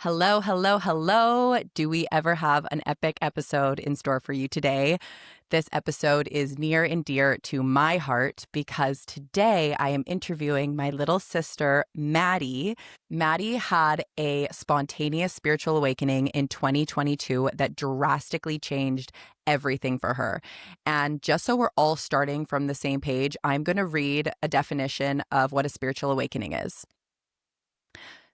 Hello, hello, hello. Do we ever have an epic episode in store for you today? This episode is near and dear to my heart because today I am interviewing my little sister, Madi. Madi had a spontaneous spiritual awakening in 2022 that drastically changed everything for her. And just so we're all starting from the same page, I'm going to read a definition of what a spiritual awakening is.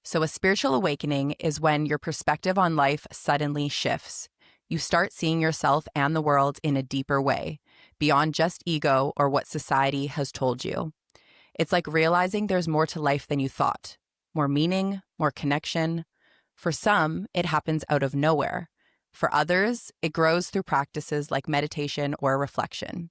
So, a spiritual awakening is when your perspective on life suddenly shifts. You start seeing yourself and the world in a deeper way, beyond just ego or what society has told you. It's like realizing there's more to life than you thought, more meaning, more connection. For some, it happens out of nowhere. For others, it grows through practices like meditation or reflection.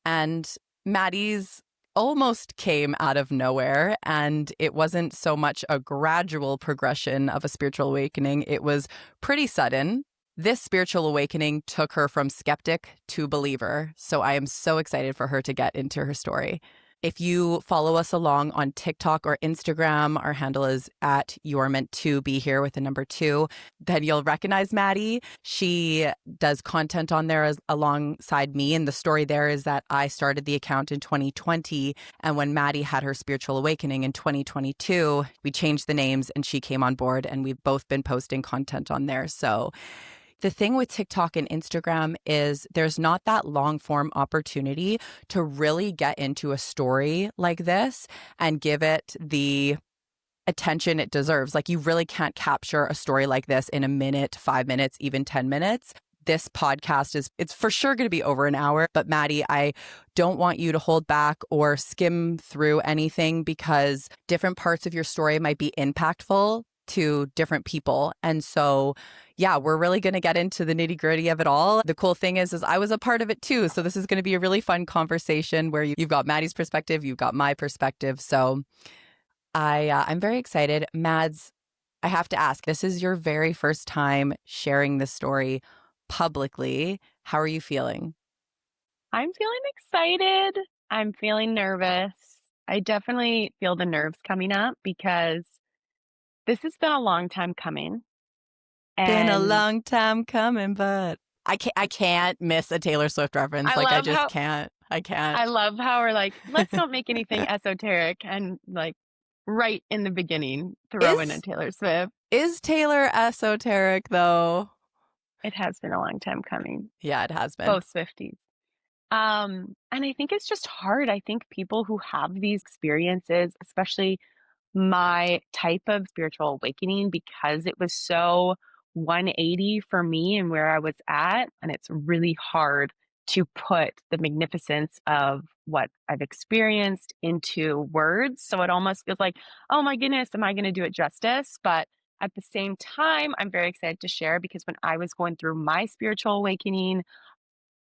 And Maddie's almost came out of nowhere, and it wasn't so much a gradual progression of a spiritual awakening. It was pretty sudden. This spiritual awakening took her from skeptic to believer. So I am so excited for her to get into her story. If you follow us along on TikTok or Instagram, our handle is at You're Meant to Be Here with the number 2, then you'll recognize Madi. She does content on there alongside me. And the story there is that I started the account in 2020. And when Madi had her spiritual awakening in 2022, we changed the names and she came on board, and we've both been posting content on there. So the thing with TikTok and Instagram is there's not that long form opportunity to really get into a story like this and give it the attention it deserves. Like, you really can't capture a story like this in a minute, 5 minutes, even 10 minutes. This podcast it's for sure going to be over an hour. But Madi, I don't want you to hold back or skim through anything, because different parts of your story might be impactful to different people. And so, yeah, we're really going to get into the nitty gritty of it all. The cool thing is I was a part of it too. So this is going to be a really fun conversation where you've got Madi's perspective, you've got my perspective. So I'm very excited. Mads, I have to ask, this is your very first time sharing this story publicly. How are you feeling? I'm feeling excited. I'm feeling nervous. I definitely feel the nerves coming up because this has been a long time coming. Been a And long time coming, but I can't miss a Taylor Swift reference. I Like, I love just how can't. I I can't. love how we're like, let's not make anything esoteric and like right in the beginning throw in a Is Taylor Swift. is Taylor esoteric though? It has been a long time coming. Yeah, it has been. Both Swifties. And I think it's just hard. I think people who have these experiences, especially my type of spiritual awakening, because it was so 180 for me and where I was at. And it's really hard to put the magnificence of what I've experienced into words. So it almost feels like, oh my goodness, am I going to do it justice? But at the same time, I'm very excited to share because when I was going through my spiritual awakening,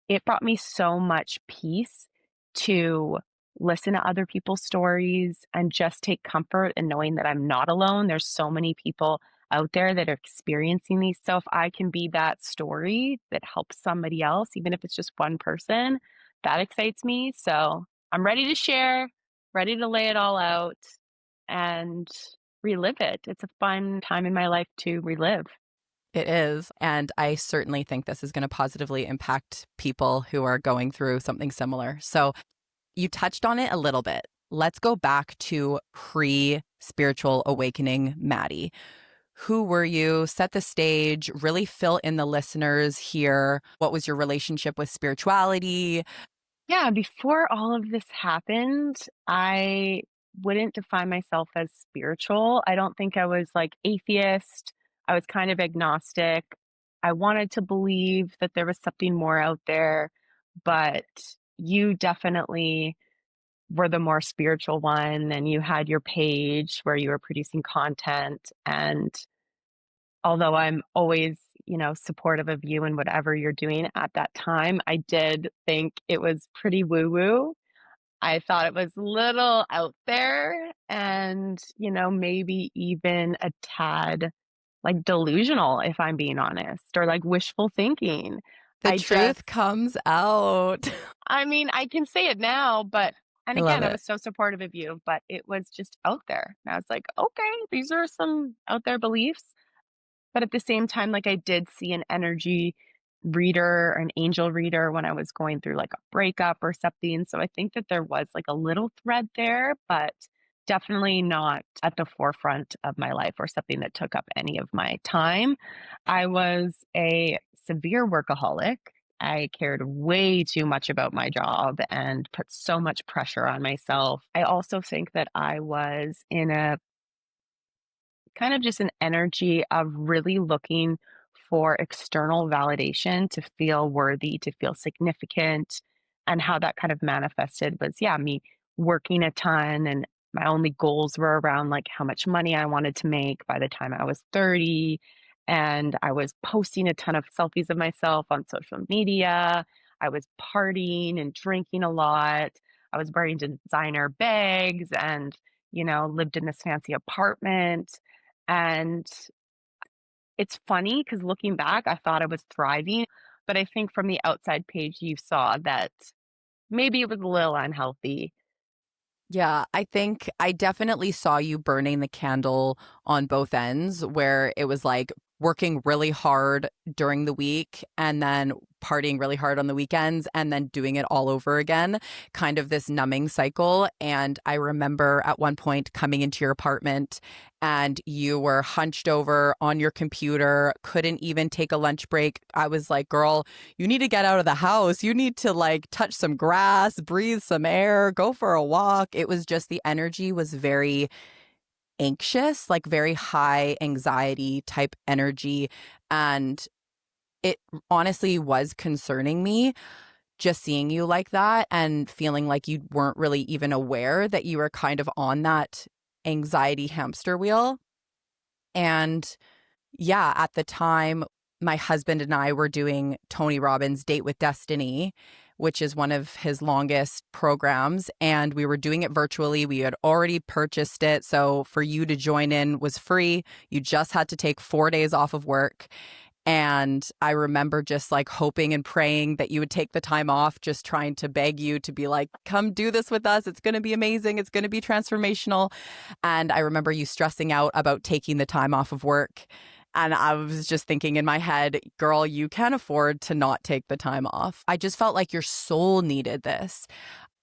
it brought me so much peace to listen to other people's stories and just take comfort in knowing that I'm not alone. There's so many people out there that are experiencing these. So if I can be that story that helps somebody else, even if it's just one person, that excites me. So I'm ready to share, ready to lay it all out and relive it. It's a fun time in my life to relive. It is. And I certainly think this is going to positively impact people who are going through something similar. So you touched on it a little bit. Let's go back to pre-spiritual awakening Madi. Who were you? Set the stage, really fill in the listeners here. What was your relationship with spirituality? Yeah, before all of this happened, I wouldn't define myself as spiritual. I don't think I was like atheist. I was kind of agnostic. I wanted to believe that there was something more out there, but you definitely were the more spiritual one, and you had your page where you were producing content. And although I'm always, supportive of you and whatever you're doing at that time, I did think it was pretty woo woo. I thought it was a little out there and, maybe even a tad like delusional, if I'm being honest, or like wishful thinking. The I just, truth comes out. I mean, I can say it now, but And I love again, I it. was so supportive of you, but it was just out there. And I was like, okay, these are some out there beliefs. But at the same time, like I did see an energy reader, an angel reader when I was going through like a breakup or something. So I think that there was like a little thread there, but definitely not at the forefront of my life or something that took up any of my time. I was a severe workaholic. I cared way too much about my job and put so much pressure on myself. I also think that I was in a kind of just an energy of really looking for external validation to feel worthy, to feel significant. And how that kind of manifested was, yeah, me working a ton. And my only goals were around like how much money I wanted to make by the time I was 30. And I was posting a ton of selfies of myself on social media. I was partying and drinking a lot. I was wearing designer bags and, lived in this fancy apartment. And it's funny because looking back, I thought I was thriving, but I think from the outside page, you saw that maybe it was a little unhealthy. Yeah, I think I definitely saw you burning the candle on both ends, where it was like working really hard during the week and then partying really hard on the weekends and then doing it all over again, kind of this numbing cycle. And I remember at one point coming into your apartment and you were hunched over on your computer, couldn't even take a lunch break. I was like, girl, you need to get out of the house. You need to like touch some grass, breathe some air, go for a walk. It was just the energy was very anxious, like very high anxiety type energy. And it honestly was concerning me just seeing you like that and feeling like you weren't really even aware that you were kind of on that anxiety hamster wheel. And yeah, at the time, my husband and I were doing Tony Robbins' Date with Destiny, which is one of his longest programs. And we were doing it virtually. We had already purchased it. So for you to join in was free. You just had to take 4 days off of work. And I remember just like hoping and praying that you would take the time off, just trying to beg you to be like, come do this with us. It's going to be amazing. It's going to be transformational. And I remember you stressing out about taking the time off of work. And I was just thinking in my head, girl, you can't afford to not take the time off. I just felt like your soul needed this.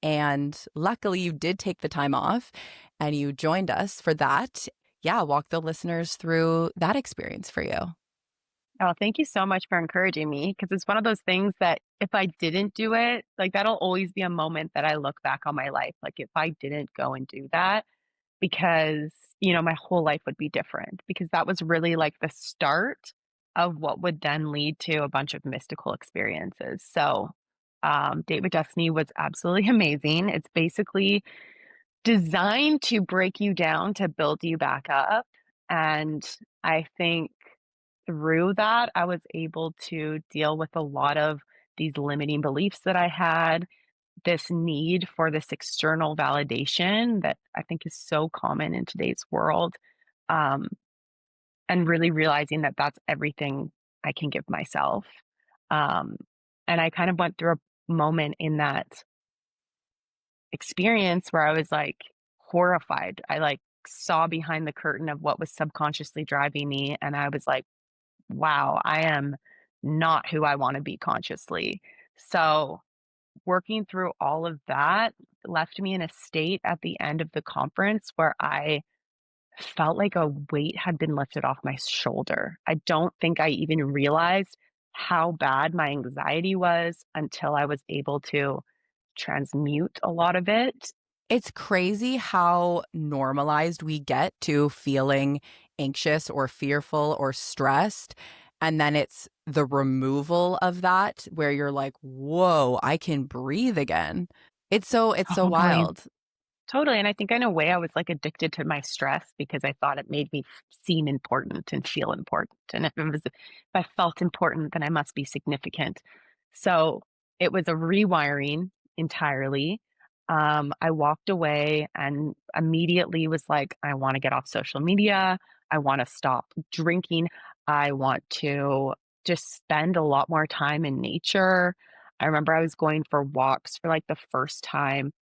And luckily, you did take the time off and you joined us for that. Yeah, walk the listeners through that experience for you. Oh, thank you so much for encouraging me because it's one of those things that if I didn't do it, like that'll always be a moment that I look back on my life. Like if I didn't go and do that, because, my whole life would be different because that was really like the start of what would then lead to a bunch of mystical experiences. So, Date with Destiny was absolutely amazing. It's basically designed to break you down to build you back up. And I think through that, I was able to deal with a lot of these limiting beliefs that I had, this need for this external validation that I think is so common in today's world, um, and really realizing that that's everything I can give myself. Um, and I kind of went through a moment in that experience where I was like horrified. I like saw behind the curtain of what was subconsciously driving me, and I was like, wow, I am not who I want to be consciously. So working through all of that left me in a state at the end of the conference where I felt like a weight had been lifted off my shoulder. I don't think I even realized how bad my anxiety was until I was able to transmute a lot of it. It's crazy how normalized we get to feeling anxious or fearful or stressed. And then it's the removal of that where you're like, whoa, I can breathe again. It's so Totally. wild. Totally, and I think in a way I was, like, addicted to my stress because I thought it made me seem important and feel important, and if I felt important, then I must be significant. So, it was a rewiring entirely. I walked away and immediately was like, "I wanna get off social media, I wanna stop drinking, I want to just spend a lot more time in nature." I remember I was going for walks for, like, the first time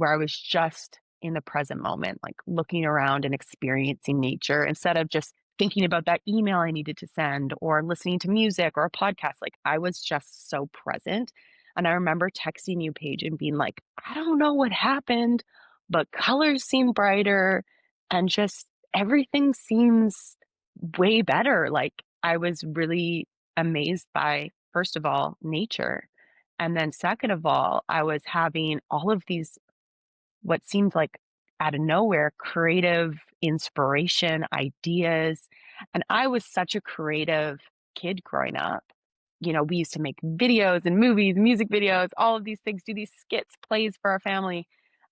where I was just in the present moment, like looking around and experiencing nature instead of just thinking about that email I needed to send or listening to music or a podcast. Like I was just so present. And I remember texting you, Paige, and being like, I don't know what happened, but colors seem brighter and just everything seems way better. Like I was really amazed by, first of all, nature. And then, second of all, I was having all of these what seemed like out of nowhere creative inspiration, ideas. And I was such a creative kid growing up. You know, we used to make videos and movies, music videos, all of these things, do these skits, plays for our family.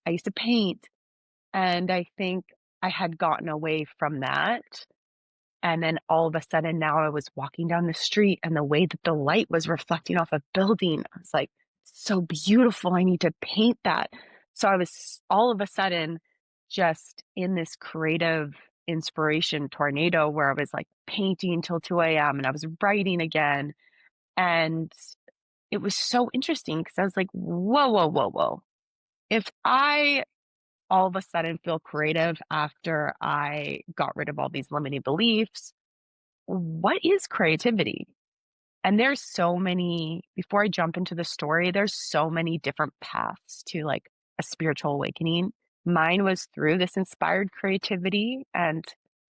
I used to paint. And I think I had gotten away from that, and then all of a sudden now I was walking down the street and the way that the light was reflecting off a building, I was like, so beautiful. I need to paint that. So I was all of a sudden just in this creative inspiration tornado where I was like painting till 2 a.m. and I was writing again. And it was so interesting because I was like, whoa, whoa, whoa, whoa. If I all of a sudden feel creative after I got rid of all these limiting beliefs, what is creativity? And there's so many, before I jump into the story, there's so many different paths to like a spiritual awakening. Mine was through this inspired creativity. And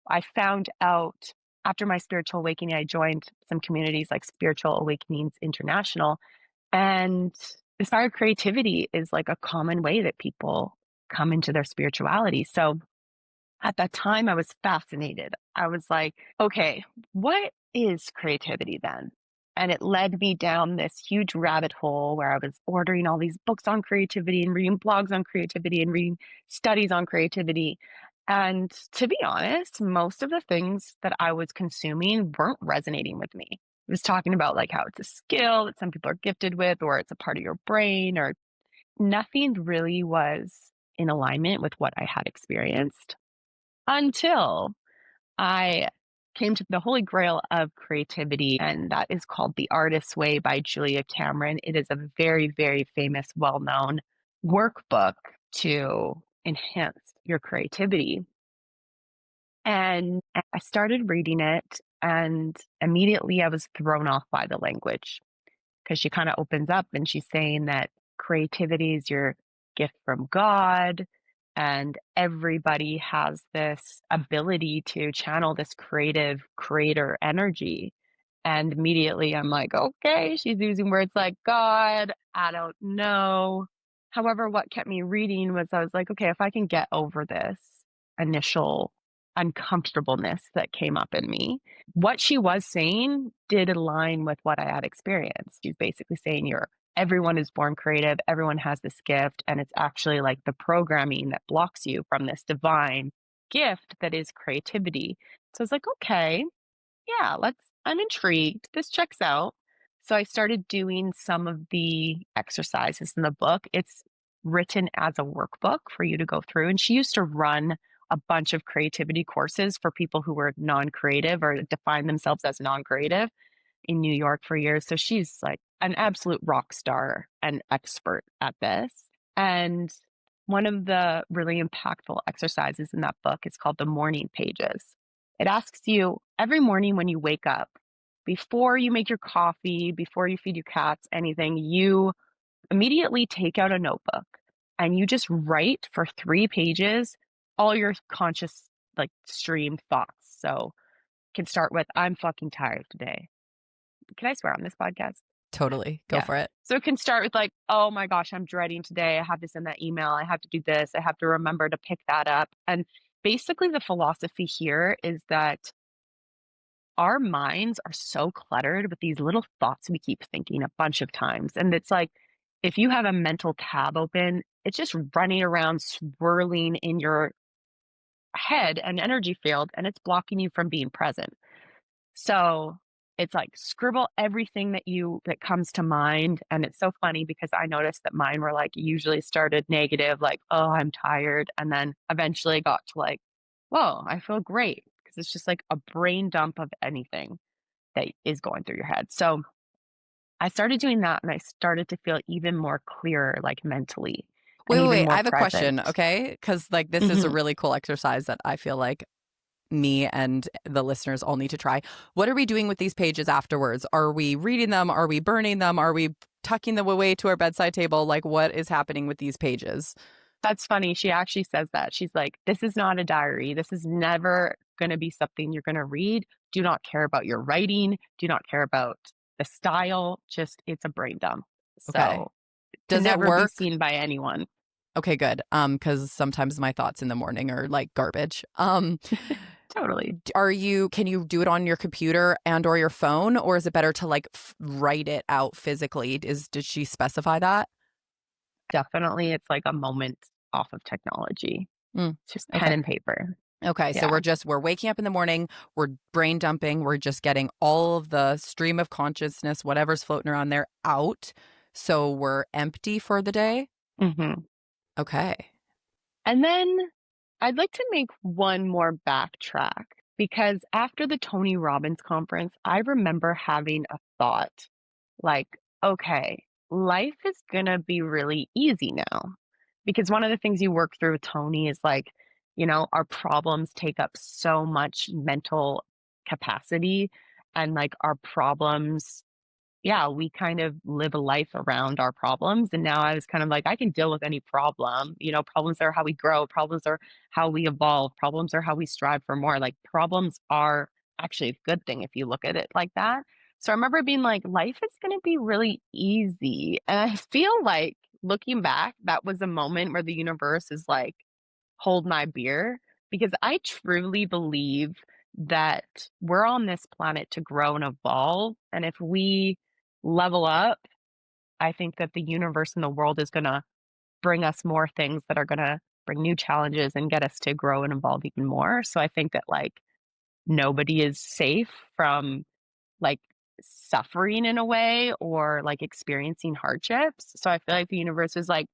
I found out after my spiritual awakening, I joined some communities like Spiritual Awakenings International. And inspired creativity is like a common way that people come into their spirituality. So at that time, I was fascinated. I was like, okay, what is creativity then? And it led me down this huge rabbit hole where I was ordering all these books on creativity and reading blogs on creativity and reading studies on creativity. And to be honest, most of the things that I was consuming weren't resonating with me. It was talking about like how it's a skill that some people are gifted with, or it's a part of your brain, or nothing really was in alignment with what I had experienced until I came to the holy grail of creativity, and that is called The Artist's Way by Julia Cameron. It is a very, very famous, well known workbook to enhance your creativity. And I started reading it, and immediately I was thrown off by the language because she kind of opens up and she's saying that creativity is your gift from God, and everybody has this ability to channel this creative creator energy. And immediately I'm like, okay, she's using words like God. I don't know. However, what kept me reading was I was like, okay, if I can get over this initial uncomfortableness that came up in me, what she was saying did align with what I had experienced. She's basically saying everyone is born creative, everyone has this gift, and it's actually like the programming that blocks you from this divine gift that is creativity. So I was like, okay, yeah, I'm intrigued. This checks out. So I started doing some of the exercises in the book. It's written as a workbook for you to go through. And she used to run a bunch of creativity courses for people who were non creative or define themselves as non creative in New York for years. So she's like an absolute rock star and expert at this. And one of the really impactful exercises in that book is called the morning pages. It asks you every morning when you wake up, before you make your coffee, before you feed your cats, anything, you immediately take out a notebook and you just write for 3 pages all your conscious, like streamed thoughts. So can start with, I'm fucking tired today. Can I swear on this podcast? Totally. Go Yeah. for it. So it can start with like, oh my gosh, I'm dreading today. I have to send that email. I have to do this. I have to remember to pick that up. And basically, the philosophy here is that our minds are so cluttered with these little thoughts we keep thinking a bunch of times. And it's like, if you have a mental tab open, it's just running around swirling in your head and energy field, and it's blocking you from being present. So it's like scribble everything that comes to mind. And it's so funny because I noticed that mine were like usually started negative, like, oh, I'm tired. And then eventually got to like, whoa, I feel great. Because it's just like a brain dump of anything that is going through your head. So I started doing that and I started to feel even more clear, like mentally. Wait, and wait, even wait. I more have a present. question, okay? Because like this is a Hmm. really cool exercise that I feel like me and the listeners all need to try. What are we doing with these pages afterwards? Are we reading them? Are we burning them? Are we tucking them away to our bedside table? Like, what is happening with these pages? That's funny. She actually says that. She's like, this is not a diary. This is never going to be something you're going to read. Do not care about your writing. Do not care about the style. Just, it's a brain dump. Okay. So to Does it never be work? seen by anyone. Okay, good. Because sometimes my thoughts in the morning are like garbage. Totally. Can you do it on your computer and or your phone, or is it better to like write it out physically? Did she specify that? Definitely. It's like a moment off of technology. Mm, It's just pen okay. and paper. Okay, so Yeah. we're waking up in the morning, we're brain dumping, we're just getting all of the stream of consciousness, whatever's floating around there out. So we're empty for the day. Hmm. Okay. And then I'd like to make one more backtrack because after the Tony Robbins conference, I remember having a thought like, okay, life is going to be really easy now. Because one of the things you work through with Tony is like, our problems take up so much mental capacity and like our problems, yeah, we kind of live a life around our problems. And now I was kind of like, I can deal with any problem. Problems are how we grow, problems are how we evolve, problems are how we strive for more. Like, problems are actually a good thing if you look at it like that. So I remember being like, life is going to be really easy. And I feel like looking back, that was a moment where the universe is like, hold my beer, because I truly believe that we're on this planet to grow and evolve. And if we level up, I think that the universe and the world is going to bring us more things that are going to bring new challenges and get us to grow and evolve even more. So I think that like nobody is safe from like suffering in a way or like experiencing hardships. So I feel like the universe is like,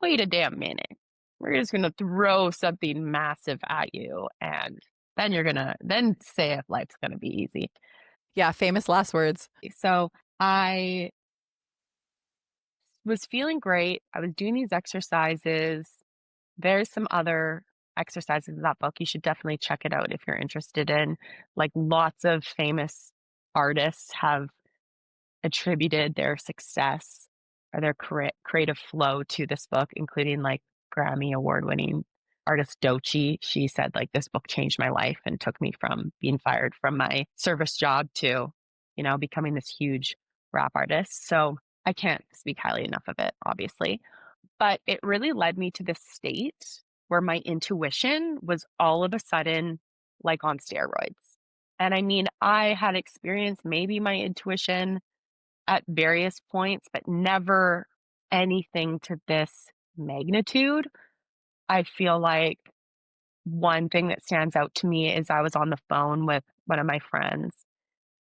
wait a damn minute. We're just going to throw something massive at you. And then you're going to then say if life's going to be easy. Yeah, famous last words. So I was feeling great. I was doing these exercises. There's some other exercises in that book. You should definitely check it out if you're interested in. Like lots of famous artists have attributed their success or their creative flow to this book, including like Grammy award winning artist Doechii. She said like this book changed my life and took me from being fired from my service job to, becoming this huge rap artist. So I can't speak highly enough of it, obviously. But it really led me to this state where my intuition was all of a sudden like on steroids. And I mean, I had experienced maybe my intuition at various points, but never anything to this magnitude. I feel like one thing that stands out to me is I was on the phone with one of my friends,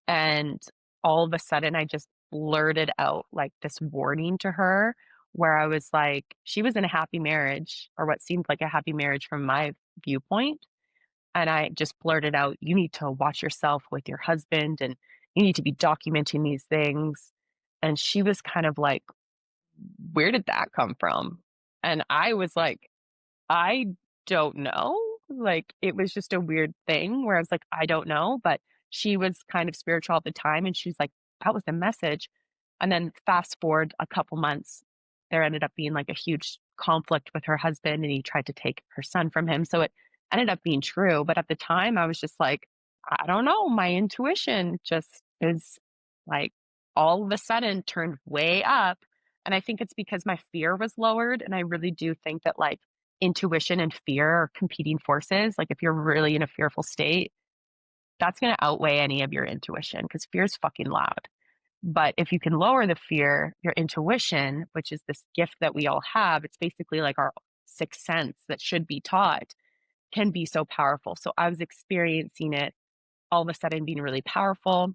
and all of a sudden I just blurted out like this warning to her where I was like, she was in a happy marriage or what seemed like a happy marriage from my viewpoint. And I just blurted out, you need to watch yourself with your husband and you need to be documenting these things. And she was kind of like, where did that come from? And I was like, I don't know. Like, it was just a weird thing where I was like, I don't know. But she was kind of spiritual at the time. And she's like, that was the message. And then fast forward a couple months, there ended up being like a huge conflict with her husband and he tried to take her son from him. So it ended up being true. But at the time, I was just like, I don't know. My intuition just is like all of a sudden turned way up. And I think it's because my fear was lowered. And I really do think that like, intuition and fear are competing forces. Like if you're really in a fearful state, that's going to outweigh any of your intuition because fear is fucking loud. But if you can lower the fear, your intuition, which is this gift that we all have, it's basically like our sixth sense that should be taught, can be so powerful. So I was experiencing it all of a sudden being really powerful.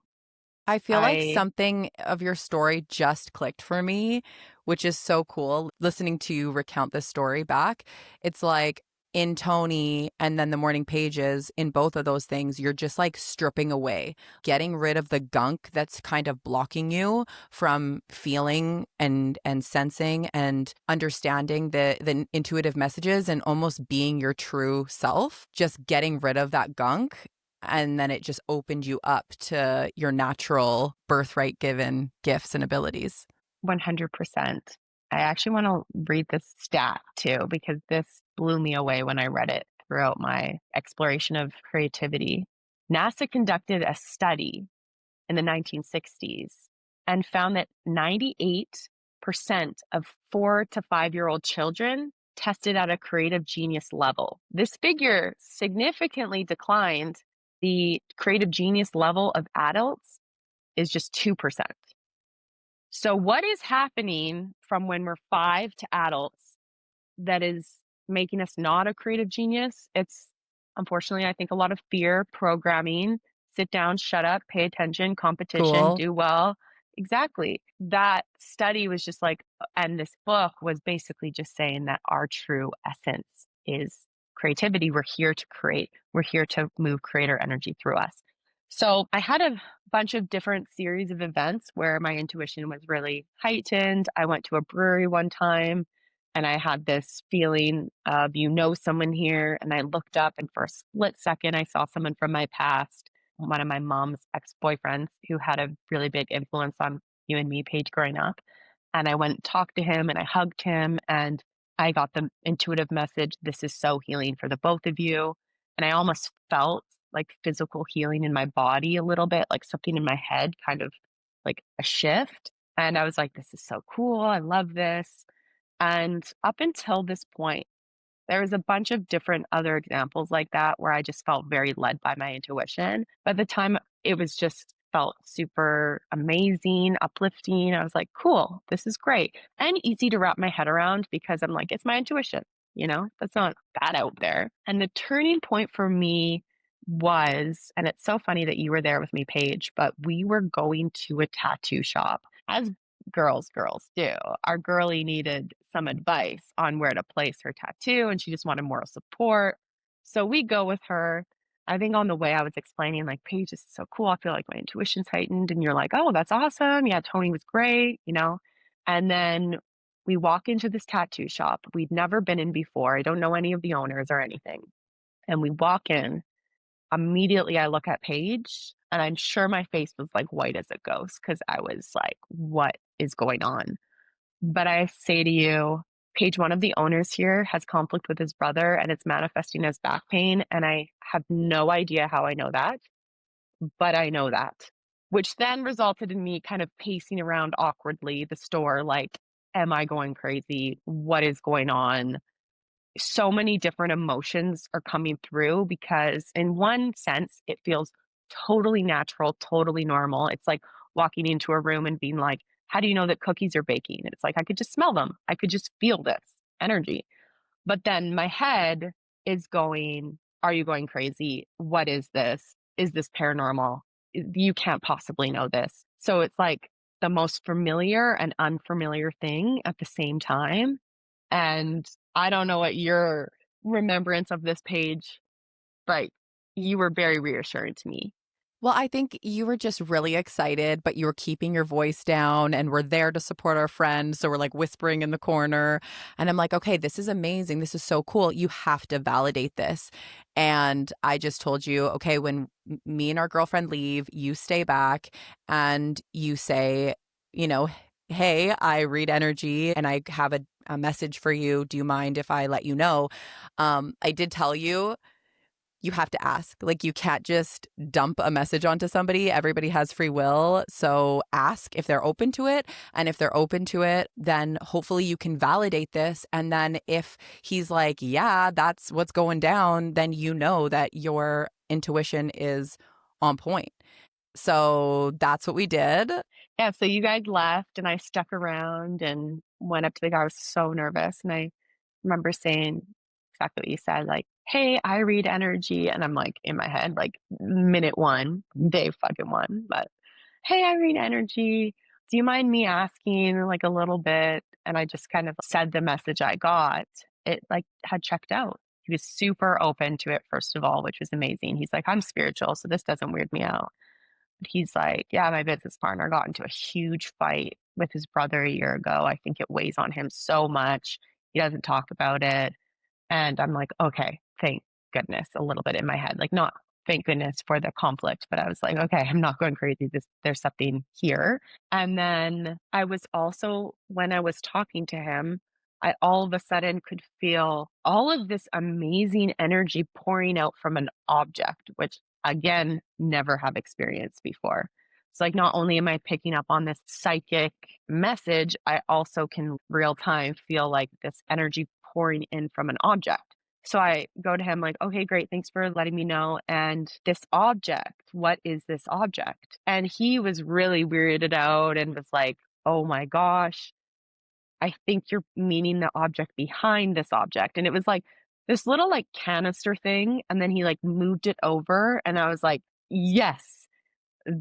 I feel like I, something of your story just clicked for me, which is so cool. Listening to you recount this story back, it's like in Tony and then the morning pages, in both of those things, you're just like stripping away, getting rid of the gunk that's kind of blocking you from feeling and sensing and understanding the intuitive messages and almost being your true self, just getting rid of that gunk. And then it just opened you up to your natural birthright given gifts and abilities. 100%. I actually want to read this stat too, because this blew me away when I read it throughout my exploration of creativity. NASA conducted a study in the 1960s and found that 98% of 4 to 5-year-old children tested at a creative genius level. This figure significantly declined. The creative genius level of adults is just 2%. So, what is happening from when we're 5 to adults that is making us not a creative genius? It's unfortunately, I think, a lot of fear, programming, sit down, shut up, pay attention, competition, Cool. do well. Exactly. That study was just like, and this book was basically just saying that our true essence is creativity. We're here to create, we're here to move creator energy through us. So I had a bunch of different series of events where my intuition was really heightened. I went to a brewery one time and I had this feeling of, someone here. And I looked up, and for a split second, I saw someone from my past, one of my mom's ex boyfriends who had a really big influence on you and me, Paige, growing up. And I went and talked to him and I hugged him, and I got the intuitive message, this is so healing for the both of you. And I almost felt like physical healing in my body a little bit, like something in my head, kind of like a shift. And I was like, this is so cool. I love this. And up until this point, there was a bunch of different other examples like that where I just felt very led by my intuition. By the time it was just felt super amazing, uplifting. I was like, cool, this is great. And easy to wrap my head around because I'm like, it's my intuition, that's not that out there. And the turning point for me was, and it's so funny that you were there with me, Paige, but we were going to a tattoo shop. As girls do. Our girlie needed some advice on where to place her tattoo, and she just wanted moral support. So we go with her. I think on the way I was explaining, like, Paige, this is so cool. I feel like my intuition's heightened. And you're like, oh, that's awesome. Yeah, Tony was great. And then we walk into this tattoo shop we'd never been in before. I don't know any of the owners or anything. And we walk in. Immediately, I look at Paige, and I'm sure my face was like white as a ghost because I was like, what is going on? But I say to you, Paige, one of the owners here has conflict with his brother and it's manifesting as back pain. And I have no idea how I know that, but I know that, which then resulted in me kind of pacing around awkwardly the store, like, am I going crazy? What is going on? So many different emotions are coming through because, in one sense, it feels totally natural, totally normal. It's like walking into a room and being like, how do you know that cookies are baking? It's like, I could just smell them. I could just feel this energy. But then my head is going, are you going crazy? What is this? Is this paranormal? You can't possibly know this. So it's like the most familiar and unfamiliar thing at the same time. And I don't know what your remembrance of this Page, but you were very reassuring to me. Well, I think you were just really excited, but you were keeping your voice down and we're there to support our friends. So we're like whispering in the corner. And I'm like, okay, this is amazing. This is so cool. You have to validate this. And I just told you, okay, when me and our girlfriend leave, you stay back and you say, you know, hey, I read energy and I have a message for you. Do you mind if I let you know? I did tell you you have to ask. Like, you can't just dump a message onto somebody. Everybody has free will. So ask if they're open to it. And if they're open to it, then hopefully you can validate this. And then if he's like, yeah, that's what's going down, then you know that your intuition is on point. So that's what we did. Yeah, so you guys left and I stuck around and went up to the guy. I was so nervous. And I remember saying exactly what you said, like, hey, I read energy. And I'm like in my head, like minute one, day fucking one. But hey, I read energy. Do you mind me asking like a little bit? And I just kind of said the message I got. It like had checked out. He was super open to it, first of all, which was amazing. He's like, I'm spiritual, so this doesn't weird me out. But he's like, yeah, my business partner got into a huge fight with his brother a year ago. I think it weighs on him so much. He doesn't talk about it. And I'm like, okay, thank goodness, a little bit in my head. Like, not thank goodness for the conflict, but I was like, okay, I'm not going crazy. There's something here. And then I was also, when I was talking to him, I all of a sudden could feel all of this amazing energy pouring out from an object, which again, never have experienced before. It's like not only am I picking up on this psychic message, I also can real time feel like this energy pouring in from an object. So I go to him like, okay, great. Thanks for letting me know. And this object, what is this object? And he was really weirded out and was like, oh my gosh, I think you're meaning the object behind this object. And it was like this little like canister thing. And then he like moved it over. And I was like, yes,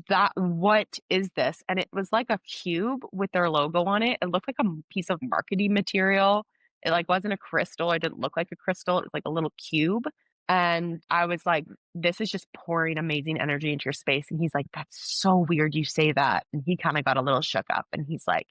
that what is this? And it was like a cube with their logo on it. It looked like a piece of marketing material. It like wasn't a crystal. It didn't look like a crystal. It was like a little cube. And I was like, this is just pouring amazing energy into your space. And he's like, that's so weird you say that. And he kind of got a little shook up and he's like,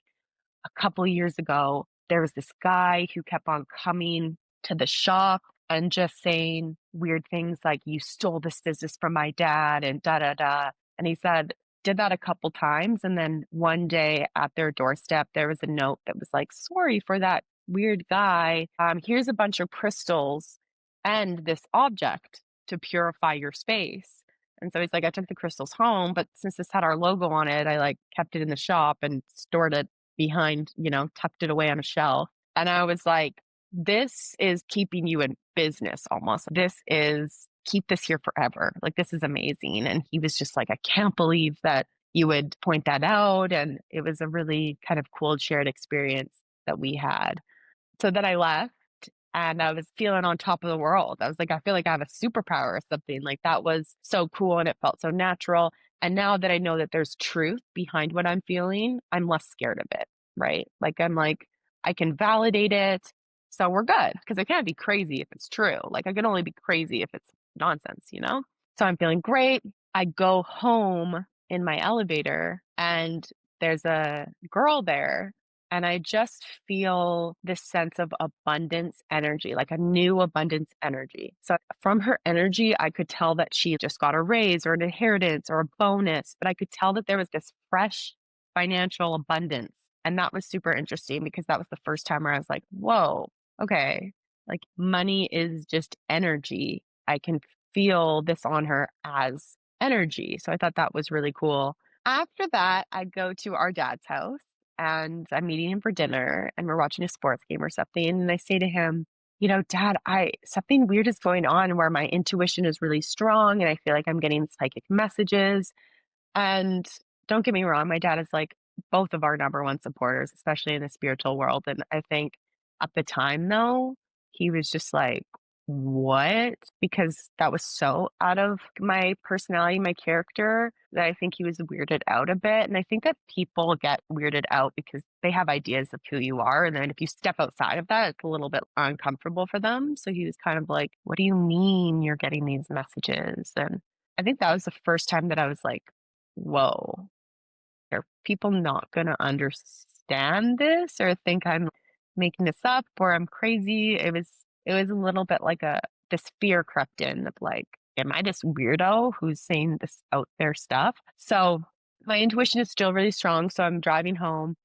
a couple years ago, there was this guy who kept on coming to the shop and just saying weird things like, you stole this business from my dad and da da da. And he said, did that a couple times. And then one day at their doorstep, there was a note that was like, sorry for that weird guy. Here's a bunch of crystals and this object to purify your space. And so he's like, I took the crystals home, but since this had our logo on it, I like kept it in the shop and stored it behind, tucked it away on a shelf. And I was like, this is keeping you in business almost. This is keep this here forever. Like, this is amazing. And he was just like, I can't believe that you would point that out. And it was a really kind of cool shared experience that we had. So then I left and I was feeling on top of the world. I was like, I feel like I have a superpower or something. Like, that was so cool and it felt so natural. And now that I know that there's truth behind what I'm feeling, I'm less scared of it, right? Like, I'm like, I can validate it. So we're good because I can't be crazy if it's true. Like, I can only be crazy if it's nonsense. So I'm feeling great. I go home in my elevator and there's a girl there and I just feel this sense of abundance energy, like a new abundance energy. So from her energy, I could tell that she just got a raise or an inheritance or a bonus, but I could tell that there was this fresh financial abundance. And that was super interesting because that was the first time where I was like, whoa, okay, like money is just energy. I can feel this on her as energy. So I thought that was really cool. After that, I go to our dad's house and I'm meeting him for dinner and we're watching a sports game or something. And I say to him, Dad, something weird is going on where my intuition is really strong and I feel like I'm getting psychic messages. And don't get me wrong, my dad is like both of our number one supporters, especially in the spiritual world. And I think at the time though, he was just like, what? Because that was so out of my personality, my character, that I think he was weirded out a bit. And I think that people get weirded out because they have ideas of who you are. And then if you step outside of that, it's a little bit uncomfortable for them. So he was kind of like, what do you mean you're getting these messages? And I think that was the first time that I was like, whoa, are people not going to understand this or think I'm making this up or I'm crazy? It was a little bit like this fear crept in of like, am I this weirdo who's saying this out there stuff? So my intuition is still really strong. So I'm driving home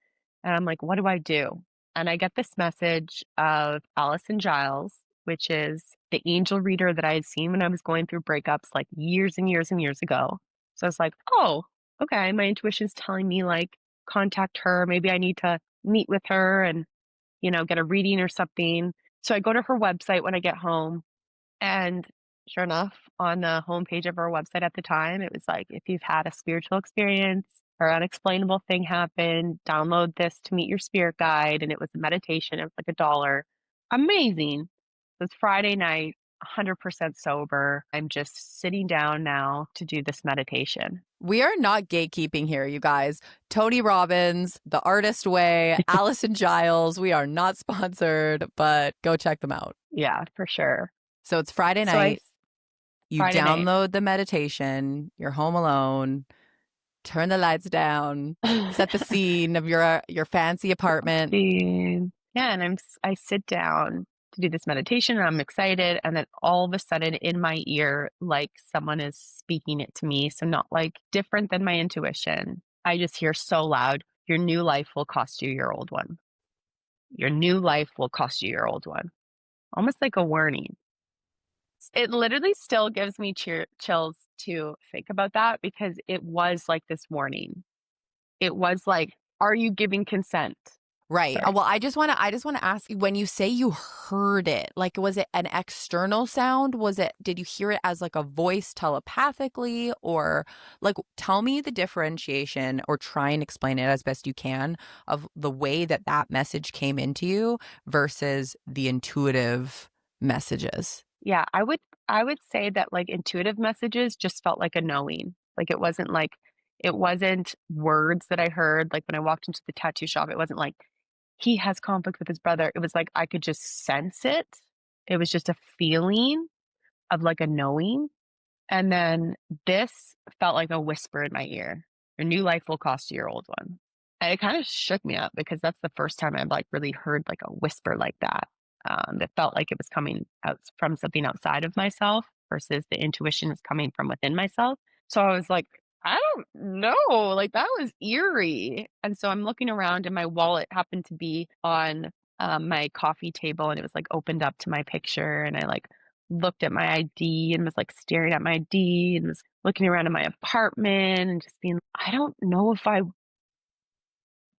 and I'm like, what do I do? And I get this message of Allison Giles, which is the angel reader that I had seen when I was going through breakups like years and years and years ago. So I was like, oh, okay, my intuition's telling me like contact her. Maybe I need to meet with her and, get a reading or something. So I go to her website when I get home and sure enough, on the homepage of our website at the time, it was like, if you've had a spiritual experience or unexplainable thing happen, download this to meet your spirit guide. And it was a meditation. It was like $1. Amazing. It was Friday night, 100% sober. I'm just sitting down now to do this meditation. We are not gatekeeping here, you guys. Tony Robbins, The Artist Way, Allison Giles. We are not sponsored, but go check them out. Yeah, for sure. So it's Friday So I night. You Friday night. download the meditation. You're home alone. Turn the lights down. Set the scene of your fancy apartment. See, yeah, and I sit down to do this meditation and I'm excited. And then all of a sudden in my ear, like someone is speaking it to me. So not like different than my intuition. I just hear so loud, your new life will cost you your old one. Your new life will cost you your old one. Almost like a warning. It literally still gives me chills to think about that because it was like this warning. It was like, are you giving consent? Right. Sorry. Well, I just want to ask you, when you say you heard it, like was it an external sound? Did you hear it as like a voice telepathically, or like tell me the differentiation, or try and explain it as best you can, of the way that that message came into you versus the intuitive messages. Yeah, I would say that, like, intuitive messages just felt like a knowing. Like, it wasn't words that I heard, like, when I walked into the tattoo shop, it wasn't like, "He has conflict with his brother." It was like I could just sense it. It was just a feeling of, like, a knowing, and then this felt like a whisper in my ear. "Your new life will cost you your old one." And it kinda shook me up because that's the first time I've, like, really heard, like, a whisper like that, that felt like it was coming out from something outside of myself versus the intuition is coming from within myself. So I was like, "I don't know," like, that was eerie. And so I'm looking around and my wallet happened to be on, my coffee table, and it was, like, opened up to my picture, and I, like, looked at my ID and was, like, staring at my ID and was looking around in my apartment and just being, "I don't know if I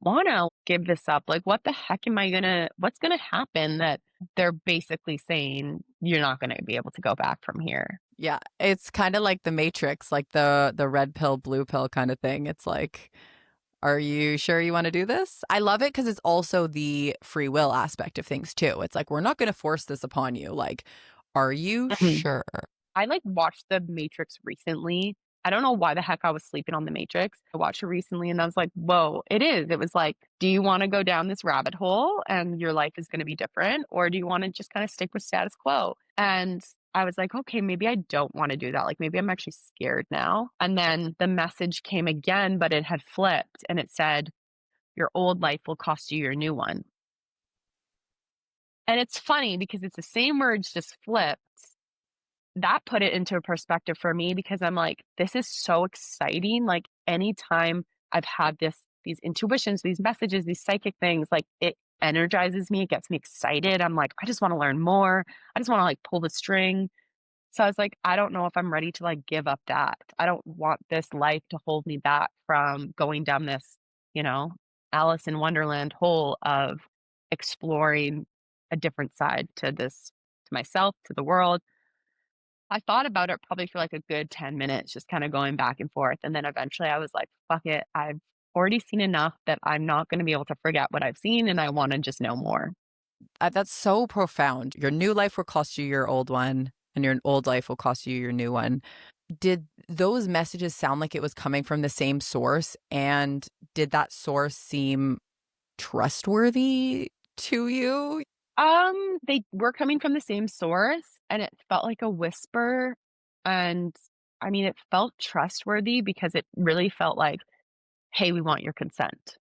wanna give this up. Like, what the heck am I gonna what's gonna happen that they're basically saying you're not gonna be able to go back from here?" Yeah, it's kind of like the Matrix, like the red pill, blue pill kind of thing. It's like, are you sure you want to do this? I love it because it's also the free will aspect of things too. It's like, we're not going to force this upon you. Like, are you Mhm. sure? I, like, watched The Matrix recently. I don't know why the heck I was sleeping on The Matrix. I watched it recently and I was like, "Whoa," it is. It was like, "Do you wanna go down this rabbit hole and your life is gonna be different, or do you wanna just kinda stick with status quo?" And I was like, "Okay, maybe I don't wanna do that, like, maybe I'm actually scared now." And then the message came again, but it had flipped and it said, "Your old life will cost you your new one." And it's funny because it's the same words just flipped. That put it into perspective for me because I'm like, this is so exciting. Like anytime I've had these intuitions, these messages, these psychic things, like it energizes me, it gets me excited. I'm like, I just want to learn more. I just want to like pull the string. So I was like, I don't know if I'm ready to like give up that. I don't want this life to hold me back from going down this, you know, Alice in Wonderland hole of exploring a different side to this, to myself, to the world. I thought about it probably for like a good 10 minutes, just kind of going back and forth. And then eventually I was like, fuck it. I've already seen enough that I'm not going to be able to forget what I've seen. And I want to just know more. That's so profound. Your new life will cost you your old one, and your old life will cost you your new one. Did those messages sound like it was coming from the same source? And did that source seem trustworthy to you? They were coming from the same source and it felt like a whisper. And I mean, it felt trustworthy because it really felt like, hey, we want your consent.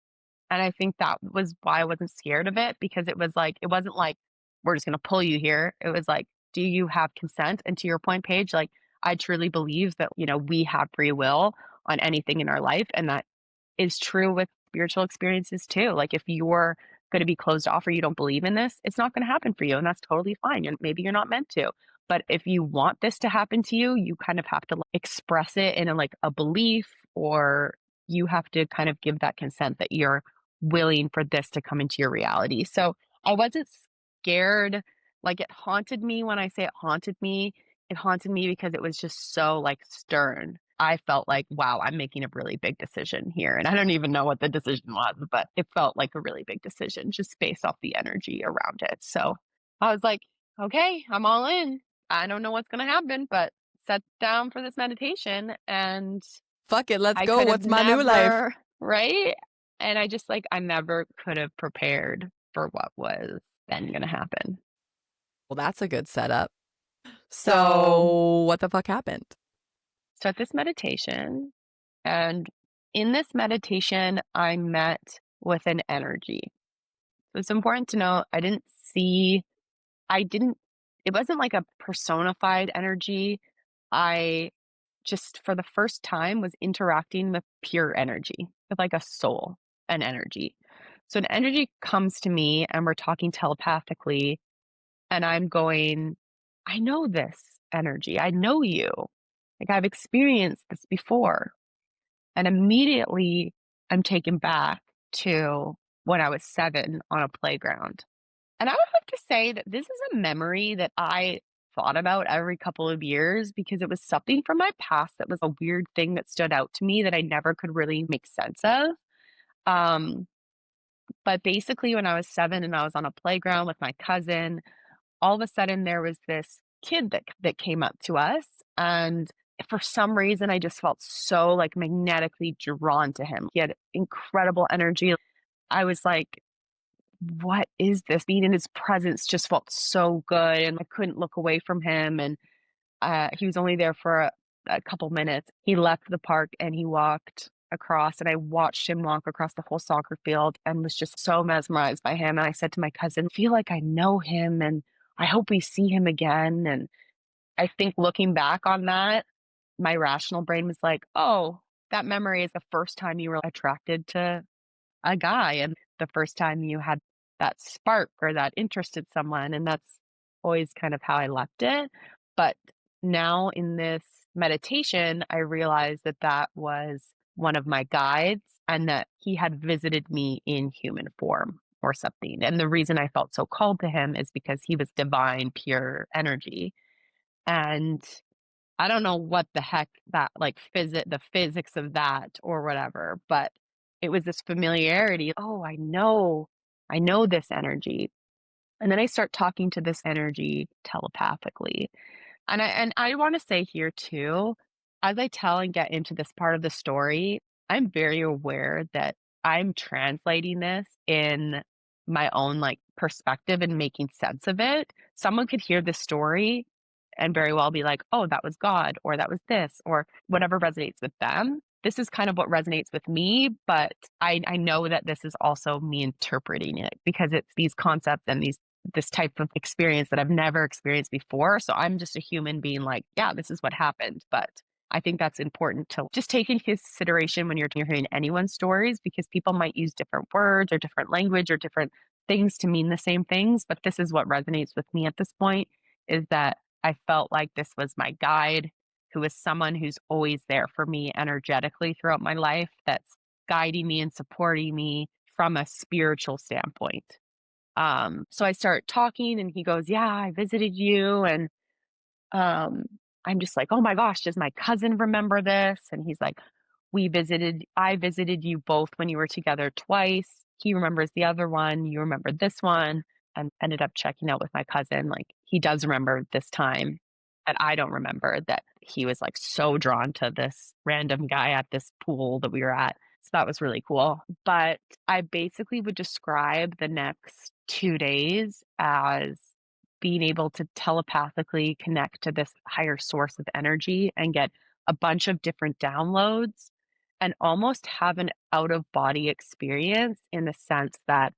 And I think that was why I wasn't scared of it because it was like it wasn't like, "We're just gonna pull you here." It was like, "Do you have consent?" And to your point, Paige, like, I truly believe that, we have free will on anything in our life, and that is true with spiritual experiences too. Like, if you're gonna be closed off or you don't believe in this, it's not gonna happen for you, and that's totally fine, and maybe you're not meant to. But if you want this to happen to you, you kind of have to, like, express it in like, a belief, or you have to kind of give that consent that you're willing for this to come into your reality. So I wasn't scared. Like it haunted me when I say it haunted me because it was just so like stern. I felt like, wow, I'm making a really big decision here. And I don't even know what the decision was, but it felt like a really big decision just based off the energy around it. So I was like, okay, I'm all in. I don't know what's going to happen, but set down for this meditation. And Fuck it, let's I go. could have What's my new life? never, right? And I just like I never could have prepared for what was then gonna happen. Well, that's a good setup. So, So, what the fuck happened? so at this meditation, and in this meditation, I met with an energy. So it's important to know I didn't, it wasn't like a personified energy. I just, for the first time, was interacting with pure energy, with like a soul, an energy. So an energy comes to me and we're talking telepathically, and I'm going, I know this energy. I know you. Like I've experienced this before. And immediately I'm taken back to when I was 7 on a playground. And I would have to say that this is a memory that I thought about every couple of years because it was something from my past that was a weird thing that stood out to me that I never could really make sense of. Um, but basically, when I was 7 and I was on a playground with my cousin, all of a sudden there was this kid that came up to us, and for some reason I just felt so like magnetically drawn to him. He had incredible energy. I was like, what is this? Being in his presence just felt so good, and I couldn't look away from him. And he was only there for a couple minutes. He left the park and he walked across, and I watched him walk across the whole soccer field and was just so mesmerized by him. And I said to my cousin, I feel like I know him and I hope we see him again. And I think looking back on that, my rational brain was like, oh, that memory is the first time you were attracted to a guy and the first time you had that spark or that interest in someone, and that's always kind of how I left it. But now in this meditation, I realized that that was one of my guides and that he had visited me in human form or something. And the reason I felt so called to him is because he was divine, pure energy. And I don't know what the heck that like the physics of that or whatever, but it was this familiarity. Oh, I know this energy. And then I start talking to this energy telepathically. And I wanna say here too, as I tell and get into this part of the story, I'm very aware that I'm translating this in my own, like, perspective and making sense of it. Someone could hear this story and very well be like, "Oh, that was God," or "That was this," or whatever resonates with them. This is kind of what resonates with me, but I know that this is also me interpreting it because it's these concepts and this type of experience that I've never experienced before. So I'm just a human being like, yeah, this is what happened. But I think that's important to just take into consideration when you're hearing anyone's stories because people might use different words or different language or different things to mean the same things. But this is what resonates with me at this point is that I felt like this was my guide, who is someone who's always there for me energetically throughout my life, that's guiding me and supporting me from a spiritual standpoint. So I start talking and he goes, "Yeah, I visited you." And um, I'm just like, "Oh my gosh, does my cousin remember this?" And he's like, I visited you both when you were together twice. He remembers the other one. You remembered this one." And ended up checking out with my cousin. Like, he does remember this time. And I don't remember that he was like so drawn to this random guy at this pool that we were at. So that was really cool. But I basically would describe the next 2 days as being able to telepathically connect to this higher source of energy and get a bunch of different downloads and almost have an out of body experience in the sense that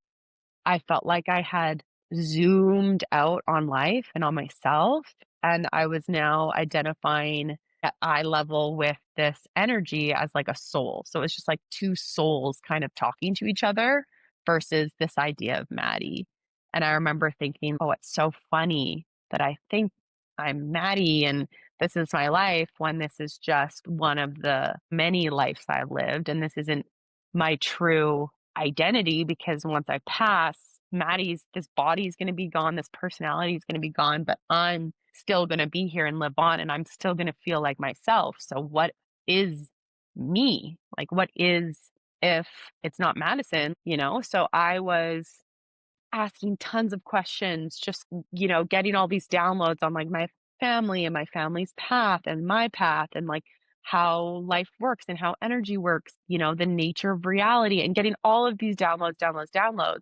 I felt like I had zoomed out on life and on myself, and I was now identifying at eye level with this energy as like a soul. So it's just like 2 souls kind of talking to each other versus this idea of Maddie. And I remember thinking, "Oh, it's so funny that I think I'm Maddie and this is my life when this is just one of the many lives I've lived, and this isn't my true identity because once I pass, this body is going to be gone, this personality is going to be gone, but I'm still going to be here and live on, and I'm still going to feel like myself. So, what is me? Like, what is if it's not Madison, you know?" So, I was asking tons of questions, just, getting all these downloads on like my family and my family's path and my path and like how life works and how energy works, the nature of reality and getting all of these downloads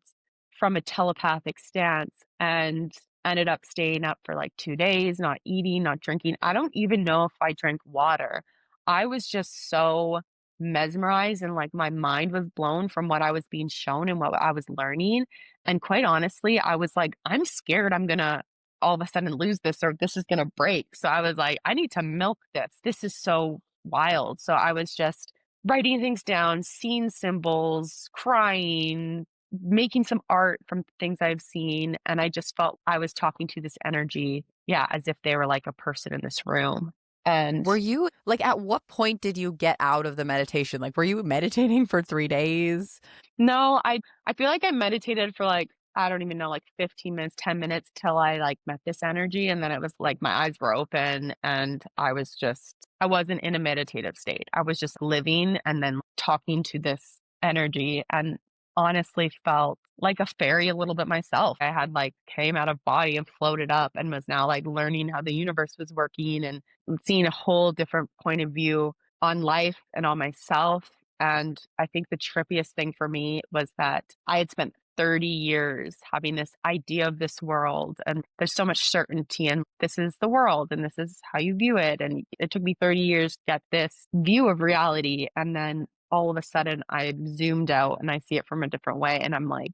from a telepathic stance. And ended up staying up for like 2 days, not eating, not drinking. I don't even know if I drank water. I was just so mesmerized and like my mind was blown from what I was being shown and what I was learning. And quite honestly, I was like, I'm scared I'm gonna all of a sudden lose this or this is gonna break. So I was like, I need to milk this. This is so wild. So I was just writing things down, seeing symbols, crying, making some art from things I've seen. And I just felt I was talking to this energy, yeah, as if they were like a person in this room. And Were you like, at what point did you get out of the meditation? Like, were you meditating for 3 days? no, I feel like I meditated for like, I don't even know, like 15 minutes, 10 minutes till I like met this energy. And then it was like my eyes were open and I wasn't in a meditative state. I was just living and then talking to this energy and honestly felt like a fairy a little bit myself. I had like came out of body and floated up and was now like learning how the universe was working and seeing a whole different point of view on life and on myself. And I think the trippiest thing for me was that I had spent 30 years having this idea of this world, and there's so much certainty, and this is the world, and this is how you view it. And it took me 30 years to get this view of reality. And then all of a sudden, I zoomed out and I see it from a different way. And I'm like,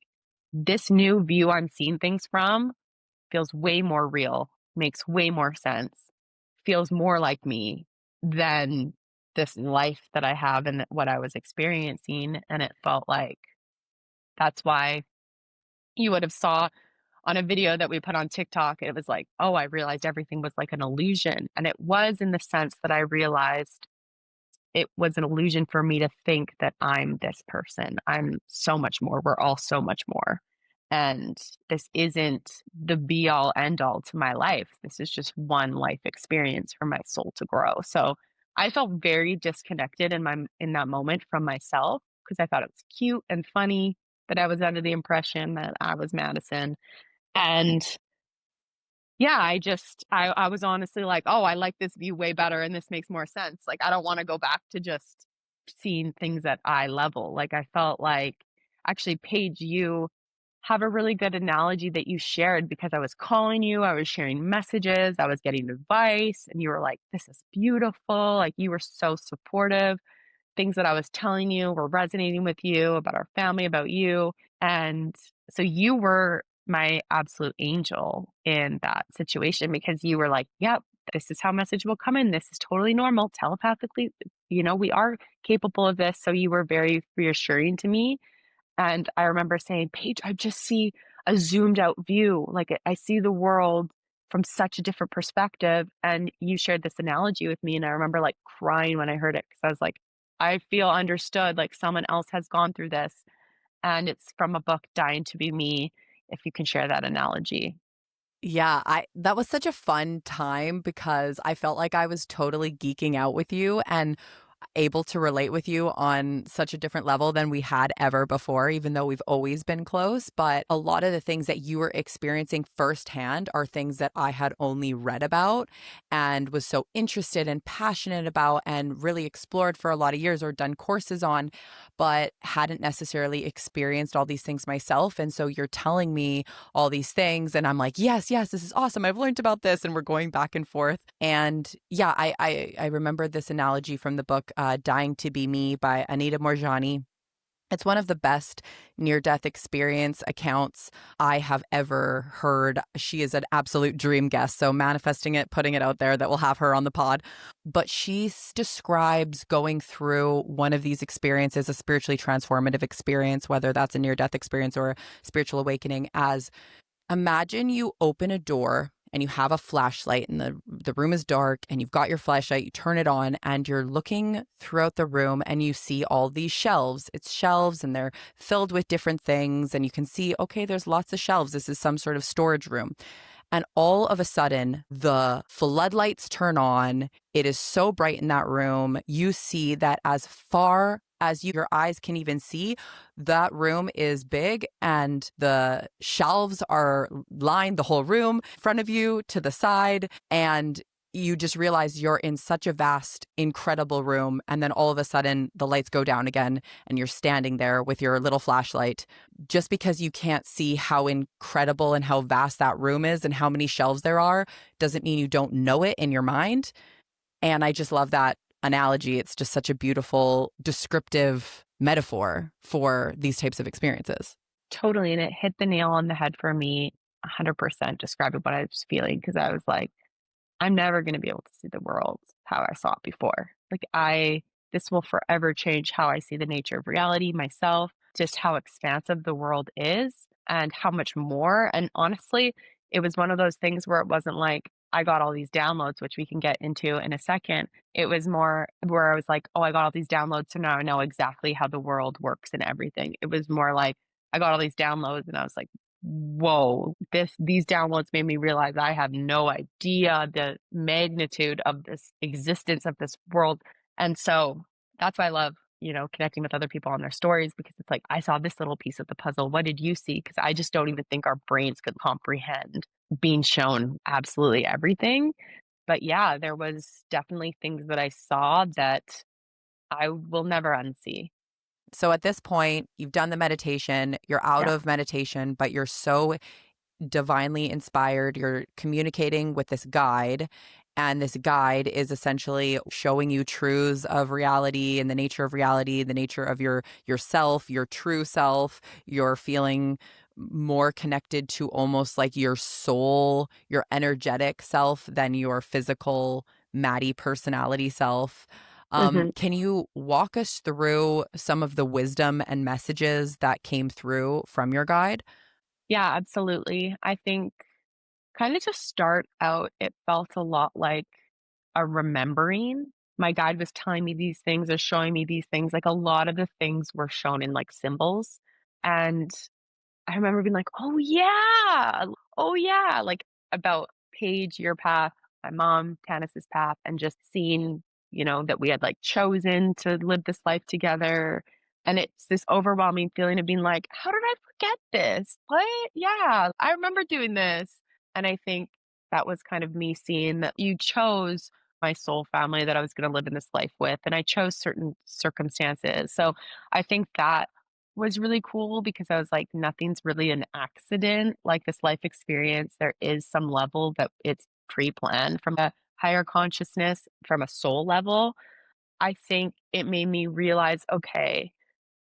this new view I'm seeing things from feels way more real, makes way more sense, feels more like me than this life that I have and what I was experiencing. And it felt like that's why you would have saw on a video that we put on TikTok, it was like, oh, I realized everything was like an illusion. And it was in the sense that I realized it was an illusion for me to think that I'm this person. I'm so much more. We're all so much more. And this isn't the be all end all to my life. This is just one life experience for my soul to grow. So I felt very disconnected in that moment from myself because I thought it was cute and funny that I was under the impression that I was Madison. And yeah, I was honestly like, "Oh, I like this view way better and this makes more sense." Like, I don't wanna go back to just seeing things at eye level. Like, I felt like actually, Paige, you have a really good analogy that you shared because I was calling you, I was sharing messages, I was getting advice, and you were like, "This is beautiful." Like, you were so supportive. Things that I was telling you were resonating with you about our family, about you. And so you were my absolute angel in that situation because you were like, yep, this is how message will come in. This is totally normal telepathically. We are capable of this. So you were very reassuring to me. And I remember saying, Paige, I just see a zoomed out view. Like I see the world from such a different perspective. And you shared this analogy with me. And I remember like crying when I heard it because I was like, I feel understood. Like someone else has gone through this. And it's from a book, Dying to Be Me, if you can share that analogy. Yeah, I that was such a fun time because I felt like I was totally geeking out with you and able to relate with you on such a different level than we had ever before, even though we've always been close. But a lot of the things that you were experiencing firsthand are things that I had only read about and was so interested and passionate about and really explored for a lot of years or done courses on, but hadn't necessarily experienced all these things myself. And so you're telling me all these things, and I'm like, yes, yes, this is awesome. I've learned about this, and we're going back and forth. And yeah, I remember this analogy from the book Dying to Be Me by Anita Morjani. It's one of the best near death experience accounts I have ever heard. She is an absolute dream guest. So, manifesting it, putting it out there that we'll have her on the pod. But she describes going through one of these experiences, a spiritually transformative experience, whether that's a near death experience or a spiritual awakening, as imagine you open a door and you have a flashlight and the room is dark and you've got your flashlight, you turn it on and you're looking throughout the room and you see all these shelves. It's shelves and they're filled with different things and you can see, okay, there's lots of shelves. This is some sort of storage room. And all of a sudden, the floodlights turn on. It is so bright in that room. You see that as far as your eyes can even see, that room is big and the shelves are lined the whole room in front of you, to the side. And you just realize you're in such a vast, incredible room. And then all of a sudden, the lights go down again, and you're standing there with your little flashlight. Just because you can't see how incredible and how vast that room is and how many shelves there are doesn't mean you don't know it in your mind. And I just love that analogy. It's just such a beautiful, descriptive metaphor for these types of experiences. Totally. And it hit the nail on the head for me 100% describing what I was feeling because I was like, I'm never going to be able to see the world how I saw it before. This will forever change how I see the nature of reality, myself, just how expansive the world is and how much more. And honestly, it was one of those things where it wasn't like I got all these downloads, which we can get into in a second. It was more where I was like, oh, I got all these downloads. So now I know exactly how the world works and everything. It was more like I got all these downloads and I was like, whoa, these downloads made me realize I have no idea the magnitude of this existence of this world. And so that's why I love, connecting with other people on their stories because it's like, I saw this little piece of the puzzle. What did you see? Because I just don't even think our brains could comprehend being shown absolutely everything. But yeah, there was definitely things that I saw that I will never unsee. So at this point, you've done the meditation, you're out Yeah. of meditation, but you're so divinely inspired. You're communicating with this guide, and this guide is essentially showing you truths of reality and the nature of reality, the nature of yourself, your true self. You're feeling more connected to almost like your soul, your energetic self than your physical Maddie personality self. hmm Can you walk us through some of the wisdom and messages that came through from your guide? Yeah, absolutely. I think kind of to start out, it felt a lot like a remembering. My guide was telling me these things or showing me these things. Like a lot of the things were shown in like symbols. And I remember being like, "Oh, yeah. Oh, yeah." Like, about Paige, your path, my mom, Tannis's path, and just seeing, that we had, like, chosen to live this life together, and it's this overwhelming feeling of being like, "How did I forget this? What? Yeah, I remember doing this." And I think that was kind of me seeing that you chose my soul family that I was gonna live in this life with, and I chose certain circumstances. So, I think that was really cool because I was like, nothing's really an accident. Like this life experience, there is some level that it's pre planned from a higher consciousness, from a soul level. I think it made me realize, okay,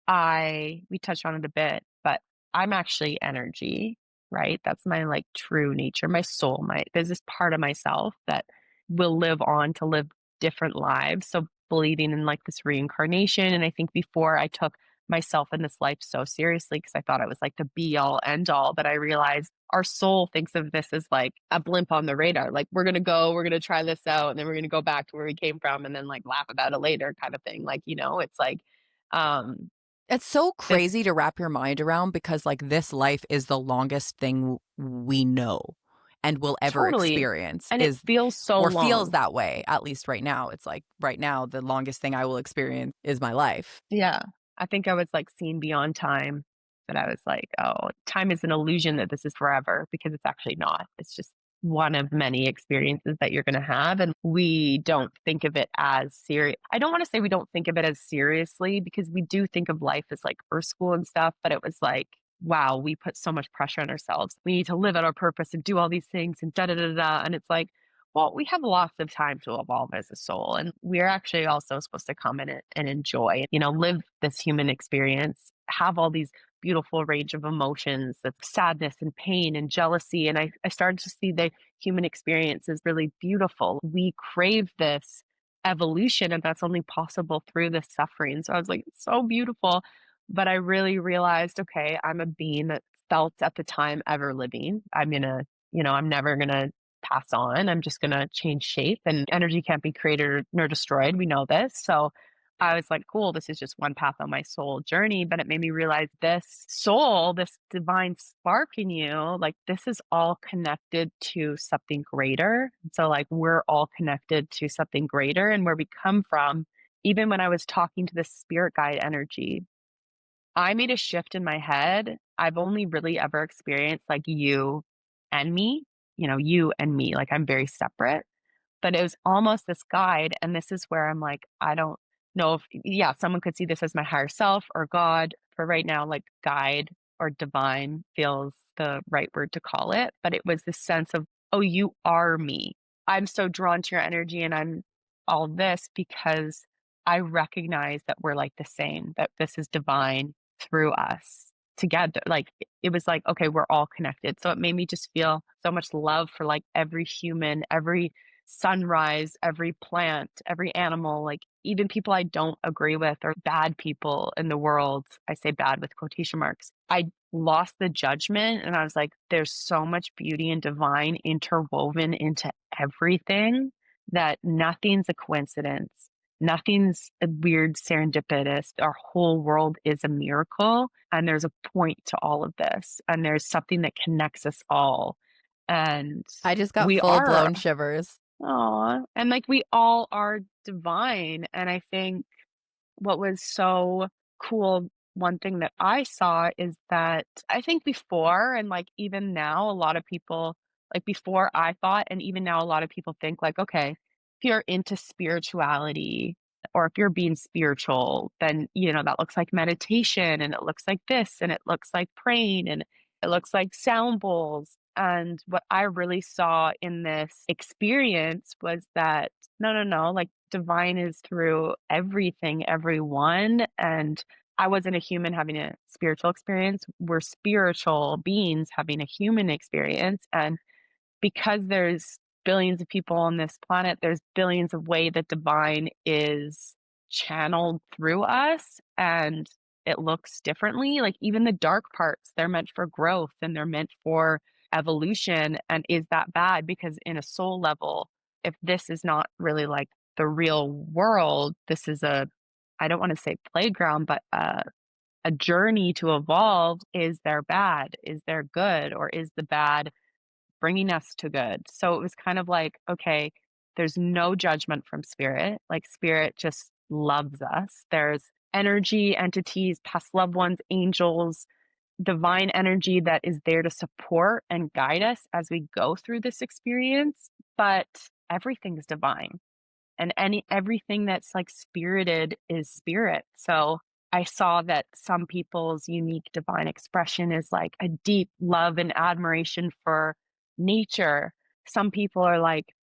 we touched on it a bit, but I'm actually energy, right? That's my like true nature, my soul, there's this part of myself that will live on to live different lives. So believing in like this reincarnation. And I think before I took myself in this life so seriously because I thought it was like the be all end all, but I realized our soul thinks of this as like a blimp on the radar. Like we're gonna try this out and then we're gonna go back to where we came from and then like laugh about it later kind of thing. Like, it's like um It's so this crazy to wrap your mind around because, like, this life is the longest thing we know and will ever totally, experience, and it is feels so or feels long. that way, at least right now. It's like right now, the longest thing I will experience is my life. Yeah. I think I was, like, seeing beyond time, that I was like, "Oh, time is an illusion that this is forever," because it's actually not. It's just one of many experiences that you're gonna have, and we don't think of it as serious. I don't wanna say we don't think of it as seriously because we do think of life as, like, Earth school and stuff, but it was like, wow, we put so much pressure on ourselves. We need to live out our purpose and do all these things and da da da da, and it's like, well, we have lots of time to evolve as a soul, and we're actually also supposed to come in it and enjoy, live this human experience, have all these beautiful range of emotions, that's sadness and pain and jealousy. And I started to see the human experience is really beautiful. We crave this evolution, and that's only possible through this suffering. So I was like, it's so beautiful. But I really realized, okay, I'm a being that felt at the time ever living. I'm never gonna pass on. I'm just going to change shape, and energy can't be created nor destroyed. We know this. So I was like, cool, this is just one path on my soul journey. But it made me realize this soul, this divine spark in you, like this is all connected to something greater. So, like, we're all connected to something greater and where we come from. Even when I was talking to the spirit guide energy, I made a shift in my head. I've only really ever experienced like you and me, you and me, like I'm very separate. but it was almost this guide. And this is where I'm like, I don't know if, yeah, someone could see this as my higher self or God. For right now, like guide or divine feels the right word to call it. But it was this sense of, oh, you are me. I'm so drawn to your energy and I'm all this because I recognize that we're like the same, that this is divine through us together. Like it was like, okay, we're all connected. So it made me just feel so much love for like every human, every sunrise, every plant, every animal, like even people I don't agree with or bad people in the world. I say bad with quotation marks. I lost the judgment and I was like, there's so much beauty and divine interwoven into everything that nothing's a coincidence. Nothing's a weird serendipitous. Our whole world is a miracle. And there's a point to all of this. And there's something that connects us all. And I just got we full are, blown shivers. and like we all are divine. And I think what was so cool, one thing that I saw is that I think before and like even now, a lot of people, like before I thought, and even now, a lot of people think like, okay, if you're into spirituality or if you're being spiritual, then, that looks like meditation and it looks like this and it looks like praying and it looks like sound bowls. And what I really saw in this experience was that no, no, no, like divine is through everything, everyone. And I wasn't a human having a spiritual experience. We're spiritual beings having a human experience. And because there's billions of people on this planet, there's billions of ways that divine is channeled through us and it looks differently. Like even the dark parts, they're meant for growth and they're meant for evolution. And is that bad? Because in a soul level, if this is not really like the real world, this is I don't want to say playground, but a journey to evolve. Is there bad? Is there good? Or is the bad bringing us to good? So it was kind of like, okay, there's no judgment from spirit. Like spirit just loves us. There's energy, entities, past loved ones, angels, divine energy that is there to support and guide us as we go through this experience. But everything's divine and everything that's like spirited is spirit. So I saw that some people's unique divine expression is like a deep love and admiration for nature. Some people are like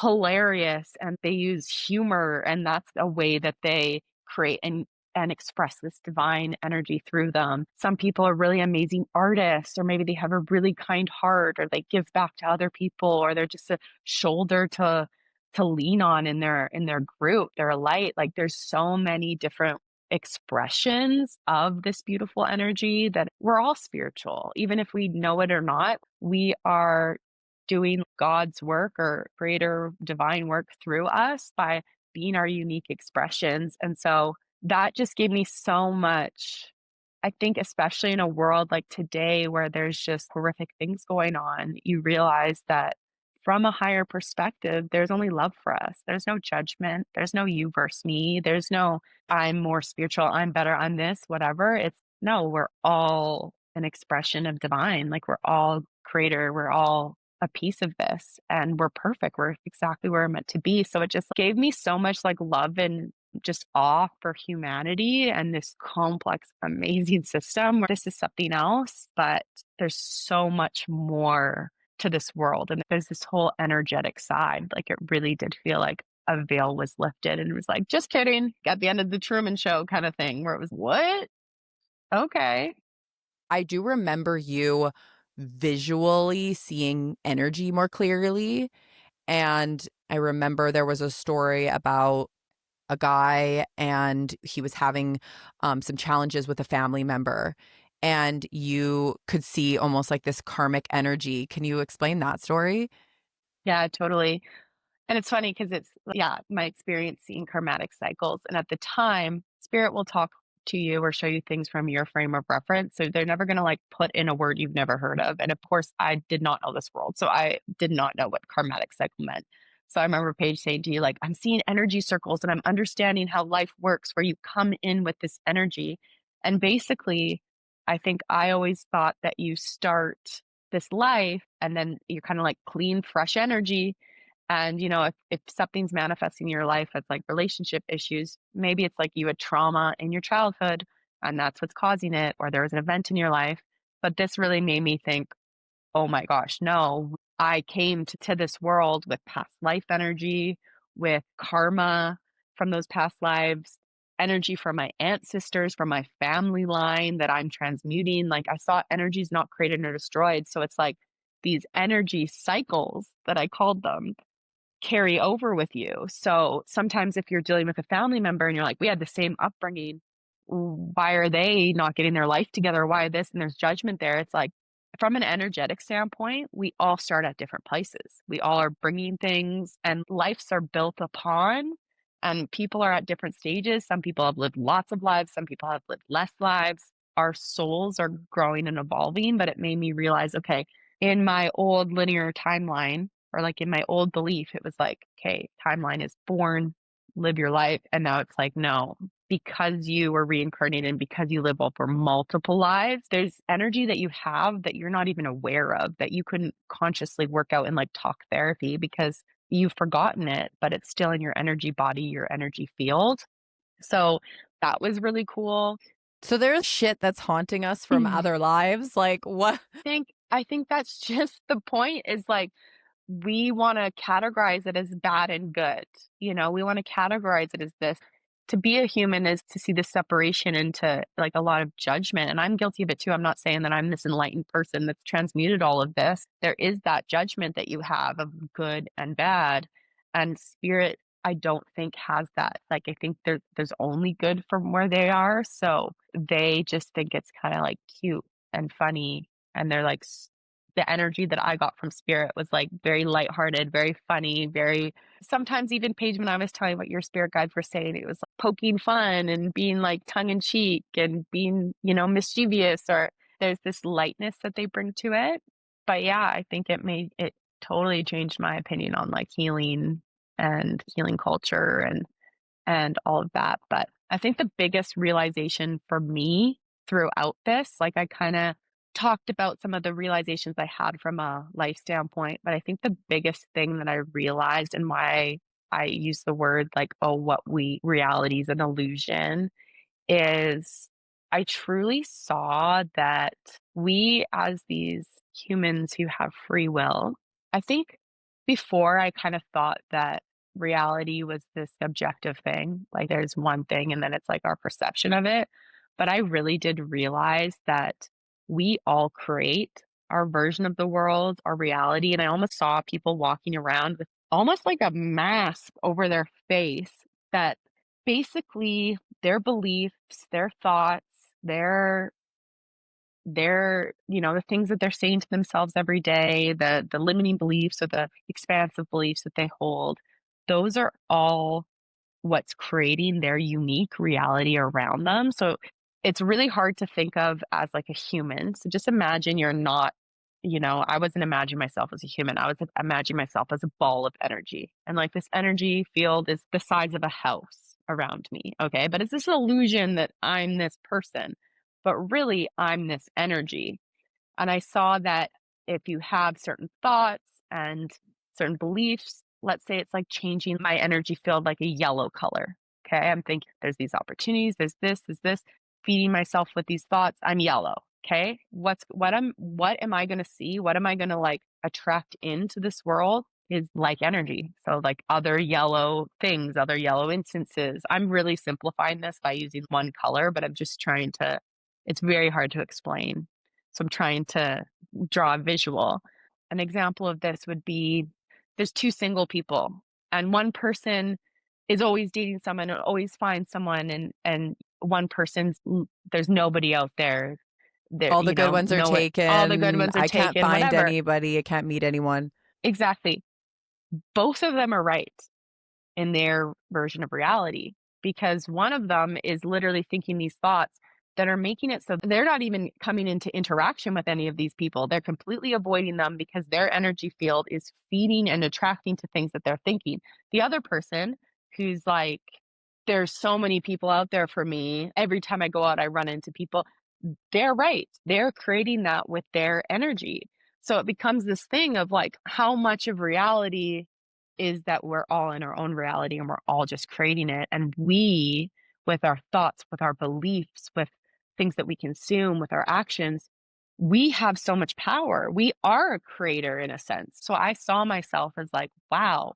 hilarious and they use humor and that's a way that they create and express this divine energy through them. Some people are really amazing artists, or maybe they have a really kind heart, or they give back to other people, or they're just a shoulder to lean on in their group. They're a light. Like there's so many different expressions of this beautiful energy that we're all spiritual. Even if we know it or not, we are doing God's work or greater divine work through us by being our unique expressions. And so that just gave me so much. I think, especially in a world like today where there's just horrific things going on, you realize that from a higher perspective, there's only love for us. There's no judgment. There's no you versus me. There's no I'm more spiritual, I'm better, I'm this, whatever. It's no, we're all an expression of divine. Like we're all creator, we're all a piece of this and we're perfect. We're exactly where we're meant to be. So it just gave me so much like love and just awe for humanity and this complex, amazing system. This is something else, but there's so much more to this world. And there's this whole energetic side. Like it really did feel like a veil was lifted and it was like, just kidding. At the end of the Truman Show kind of thing, where it was, what? Okay. I do remember you visually seeing energy more clearly. And I remember there was a story about a guy and he was having some challenges with a family member. And you could see almost like this karmic energy. Can you explain that story? Yeah, totally. And it's funny because it's, yeah, my experience seeing karmatic cycles. And at the time, spirit will talk to you or show you things from your frame of reference. So they're never going to like put in a word you've never heard of. And of course, I did not know this world. So I did not know what karmatic cycle meant. So I remember Paige saying to you, like, I'm seeing energy circles and I'm understanding how life works, where you come in with this energy. And basically, I think I always thought that you start this life and then you're kind of like clean, fresh energy And, if something's manifesting in your life that's like relationship issues, maybe it's like you had trauma in your childhood and that's what's causing it, or there was an event in your life. But this really made me think, oh my gosh, no, I came to this world with past life energy, with karma from those past lives, energy from my ancestors, from my family line that I'm transmuting. Like I saw energies not created or destroyed. So it's like these energy cycles that I called them carry over with you. So sometimes if you're dealing with a family member and you're like, we had the same upbringing, why are they not getting their life together? Why this? And there's judgment there. It's like, from an energetic standpoint, we all start at different places. We all are bringing things, and lives are built upon, and people are at different stages. Some people have lived lots of lives, some people have lived less lives. Our souls are growing and evolving, but it made me realize, okay, in my old linear timeline, or like in my old belief, it was like, okay, timeline is born, live your life. And now it's like, no, because you were reincarnated and because you live over multiple lives, there's energy that you have that you're not even aware of, that you couldn't consciously work out in like talk therapy because you've forgotten it, but it's still in your energy body, your energy field. So that was really cool. So there's shit that's haunting us from other lives. Like, what? I think that's just the point, is like we want to categorize it as bad and good. We want to categorize it as this. To be a human is to see the separation into like a lot of judgment. And I'm guilty of it too. I'm not saying that I'm this enlightened person that's transmuted all of this. There is that judgment that you have of good and bad. And spirit, I don't think has that. Like, I think there's only good from where they are. So they just think it's kind of like cute and funny. And they're like, the energy that I got from spirit was like very lighthearted, very funny, very sometimes even Paige, when I was telling what your spirit guides were saying, it was like poking fun and being like tongue in cheek and being, mischievous, or there's this lightness that they bring to it. But yeah, I think it totally changed my opinion on like healing and healing culture and all of that. But I think the biggest realization for me throughout this, like I kind of talked about some of the realizations I had from a life standpoint, but I think the biggest thing that I realized, and why I use the word like, oh, what we reality is an illusion, is I truly saw that we, as these humans who have free will, I think before I kind of thought that reality was this objective thing, like there's one thing and then it's like our perception of it. But I really did realize that we all create our version of the world, our reality. And I almost saw people walking around with almost like a mask over their face that basically their beliefs, their thoughts, the things that they're saying to themselves every day, the limiting beliefs or the expansive beliefs that they hold, those are all what's creating their unique reality around them. So it's really hard to think of as like a human. So just imagine you're not, I wasn't imagining myself as a human. I was imagining myself as a ball of energy. And like this energy field is the size of a house around me. Okay. But it's this illusion that I'm this person, but really I'm this energy. And I saw that if you have certain thoughts and certain beliefs, let's say it's like changing my energy field like a yellow color. Okay. I'm thinking there's these opportunities, there's this, feeding myself with these thoughts. I'm yellow. Okay. What am I gonna see? What am I gonna like attract into this world is like energy. So like other yellow things, other yellow instances. I'm really simplifying this by using one color, but I'm just trying to, it's very hard to explain. So I'm trying to draw a visual. An example of this would be there's two single people and one person is always dating someone and always finds someone, and one person's there's nobody out there. There, All the good ones are no one, all the good taken. ones are I can't taken, find whatever. anybody. I can't meet anyone. Exactly. Both of them are right in their version of reality, because one of them is literally thinking these thoughts that are making it so they're not even coming into interaction with any of these people. They're completely avoiding them because their energy field is feeding and attracting to things that they're thinking. The other person who's like, there's so many people out there for me. Every time I go out, I run into people. They're right. They're creating that with their energy. So it becomes this thing of like, how much of reality is that we're all in our own reality and we're all just creating it. And we, with our thoughts, with our beliefs, with things that we consume, with our actions, we have so much power. We are a creator in a sense. So I saw myself as like, wow,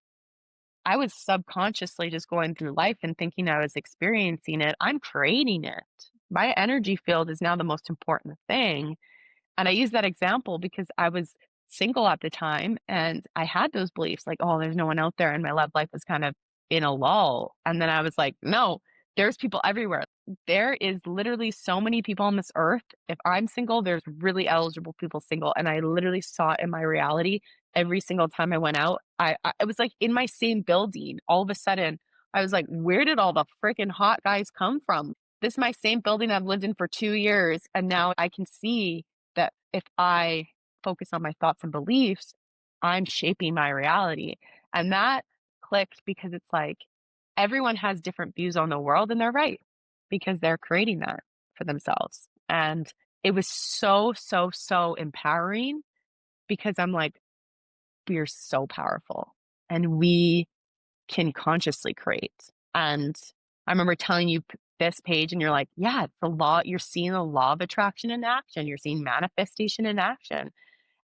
I was subconsciously just going through life and thinking I was experiencing it. I'm creating it. My energy field is now the most important thing. And I use that example because I was single at the time and I had those beliefs like, oh, there's no one out there. And my love life was kind of in a lull. And then I was like, no, there's people everywhere. There is literally so many people on this earth. If I'm single, there's really eligible people single. And I literally saw it in my reality every single time I went out. It was like in my same building. All of a sudden, I was like, where did all the freaking hot guys come from? This is my same building I've lived in for 2 years. And now I can see that if I focus on my thoughts and beliefs, I'm shaping my reality. And that clicked because it's like everyone has different views on the world and they're right because they're creating that for themselves. And it was so, so, so empowering because I'm like, we're so powerful and we can consciously create. And I remember telling you this Paige, and you're like, yeah, it's the law. You're seeing the law of attraction in action. You're seeing manifestation in action.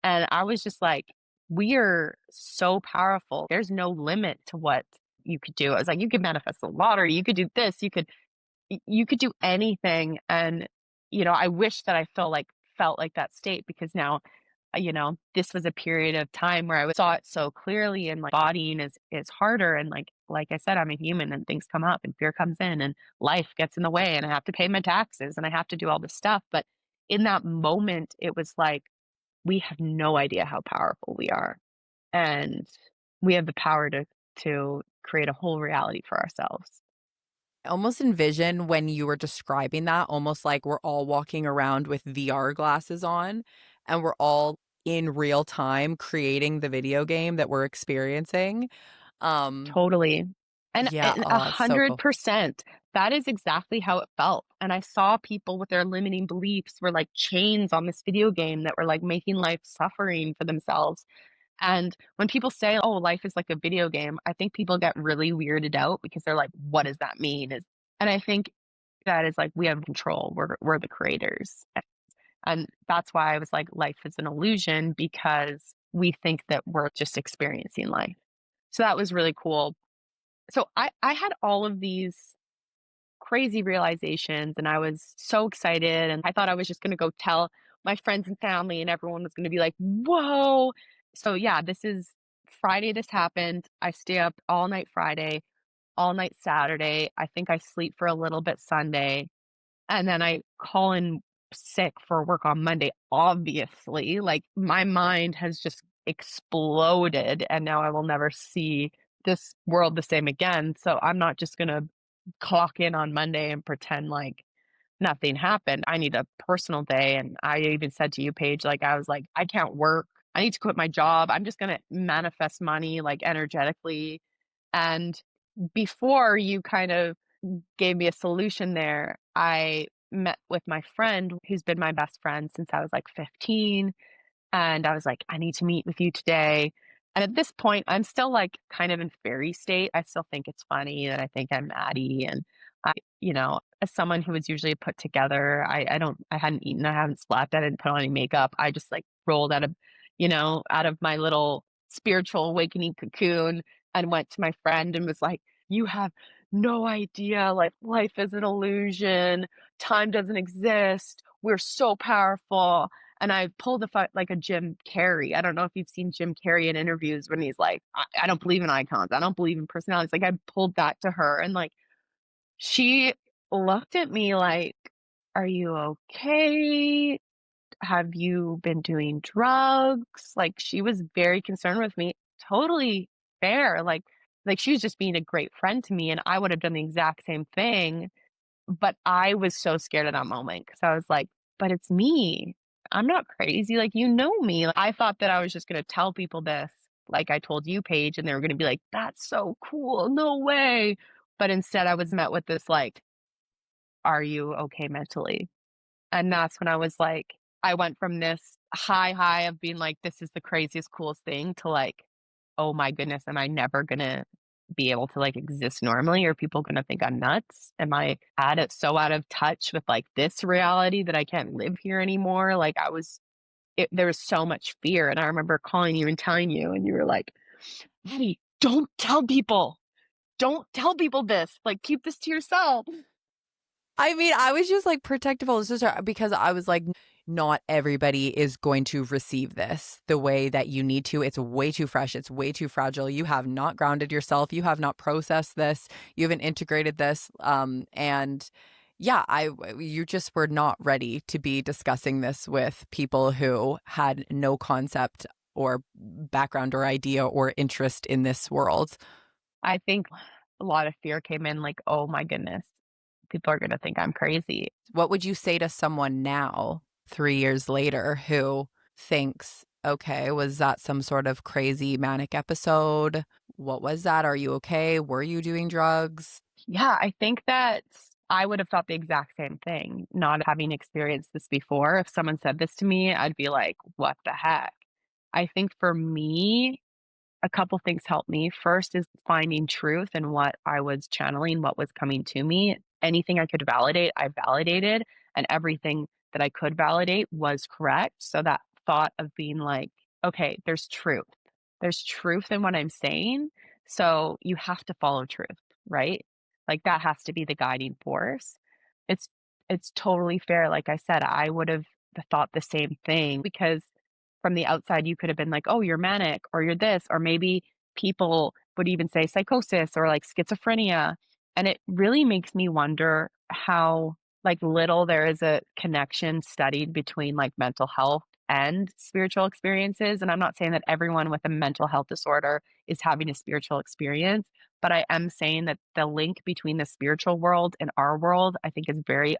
And I was just like, we are so powerful. There's no limit to what you could do. I was like, you could manifest the lottery. You could do this. You could do anything. And, I wish that I felt like that state because now this was a period of time where saw it so clearly and like bodying is harder. And like I said, I'm a human and things come up and fear comes in and life gets in the way and I have to pay my taxes and I have to do all this stuff. But in that moment, it was like, we have no idea how powerful we are. And we have the power to create a whole reality for ourselves. I almost envision when you were describing that, almost like we're all walking around with VR glasses on and we're all in real time creating the video game that we're experiencing. Um, Totally. yeah, And oh, it's so cool. 100%. That is exactly how it felt. And I saw people with their limiting beliefs were like chains on this video game that were like making life suffering for themselves. And when people say, "Oh, life is like a video game," I think people get really weirded out because they're like, "What does that mean?" And I think that is like we have control. We're the creators. And that's why I was like, life is an illusion because we think that we're just experiencing life. So that was really cool. So I had all of these crazy realizations and I was so excited and I thought I was just going to go tell my friends and family and everyone was going to be like, "Whoa." So yeah, this is Friday this happened. I stay up all night Friday, all night Saturday. I think I sleep for a little bit Sunday and then I call in sick for work on Monday, obviously. Like my mind has just exploded and now I will never see this world the same again. So I'm not just going to clock in on Monday and pretend like nothing happened. I need a personal day. And I even said to you, Paige, like, I was like, I can't work. I need to quit my job. I'm just going to manifest money like energetically. And before you kind of gave me a solution there, I met with my friend who's been my best friend since I was like 15 and I was like, I need to meet with you today. And at this point, I'm still like kind of in fairy state. I still think it's funny and I think I'm Maddie. And as someone who was usually put together, I hadn't eaten, I haven't slept, I didn't put on any makeup. I just like rolled out of my little spiritual awakening cocoon and went to my friend and was like, you have no idea. Like, life is an illusion. Time doesn't exist. We're so powerful. And I pulled like a Jim Carrey. I don't know if you've seen Jim Carrey in interviews when he's like, I don't believe in icons. I don't believe in personalities. Like I pulled that to her and like she looked at me like, are you okay? Have you been doing drugs? Like she was very concerned with me. Totally fair. Like she was just being a great friend to me and I would have done the exact same thing but I was so scared at that moment because I was like, "But it's me. I'm not crazy, like, you know me." Like, I thought that I was just gonna tell people this, like I told you, Paige, and they were gonna be like, "That's so cool, no way." But instead, I was met with this, like, "Are you okay mentally?" And that's when I was like I went from this high of being like, "This is the craziest, coolest thing," to like, oh my goodness, am I never gonna be able to like exist normally? Are people gonna think I'm nuts? Am I out of touch with like this reality that I can't live here anymore? Like there was so much fear. And I remember calling you and telling you, and you were like, Maddie, don't tell people. Don't tell people this. Like, keep this to yourself. I mean, I was just like protective of sister because I was like, not everybody is going to receive this the way that you need to. It's way too fresh. It's way too fragile. You have not grounded yourself. You have not processed this. You haven't integrated this. And yeah, you just were not ready to be discussing this with people who had no concept or background or idea or interest in this world. I think a lot of fear came in like, oh my goodness, people are going to think I'm crazy. What would you say to someone now, 3 years later, who thinks, okay, was that some sort of crazy manic episode? What was that? Are you okay? Were you doing drugs? Yeah, I think that I would have thought the exact same thing, not having experienced this before. If someone said this to me, I'd be like, what the heck? I think for me, a couple things helped me. First is finding truth in what I was channeling, what was coming to me. Anything I could validate, I validated, and everything that I could validate was correct. So that thought of being like, okay, there's truth. There's truth in what I'm saying. So you have to follow truth, right? Like that has to be the guiding force. It's it's totally fair. Like I said, I would have thought the same thing because from the outside, you could have been like, "Oh, you're manic," or "You're this," or maybe people would even say psychosis or like schizophrenia. And it really makes me wonder how like little there is a connection studied between like mental health and spiritual experiences. And I'm not saying that everyone with a mental health disorder is having a spiritual experience, but I am saying that the link between the spiritual world and our world, I think, is very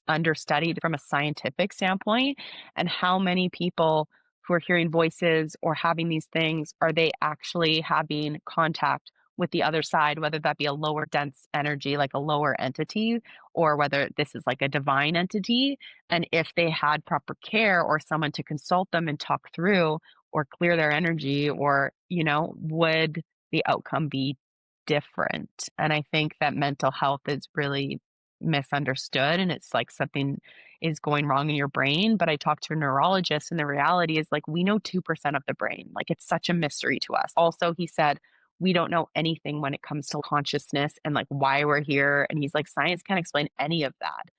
understudied from a scientific standpoint, and how many people who are hearing voices or having these things are they actually having contact with the other side, whether that be a lower dense energy like a lower entity, or whether this is like a divine entity. And if they had proper care or someone to consult them and talk through or clear their energy, or would the outcome be different? And I think that mental health is really misunderstood, and it's like something is going wrong in your brain. But I talked to a neurologist, and the reality is like we know 2% of the brain. Like it's such a mystery to us. Also, he said we don't know anything when it comes to consciousness and like why we're here. And he's like, science can't explain any of that.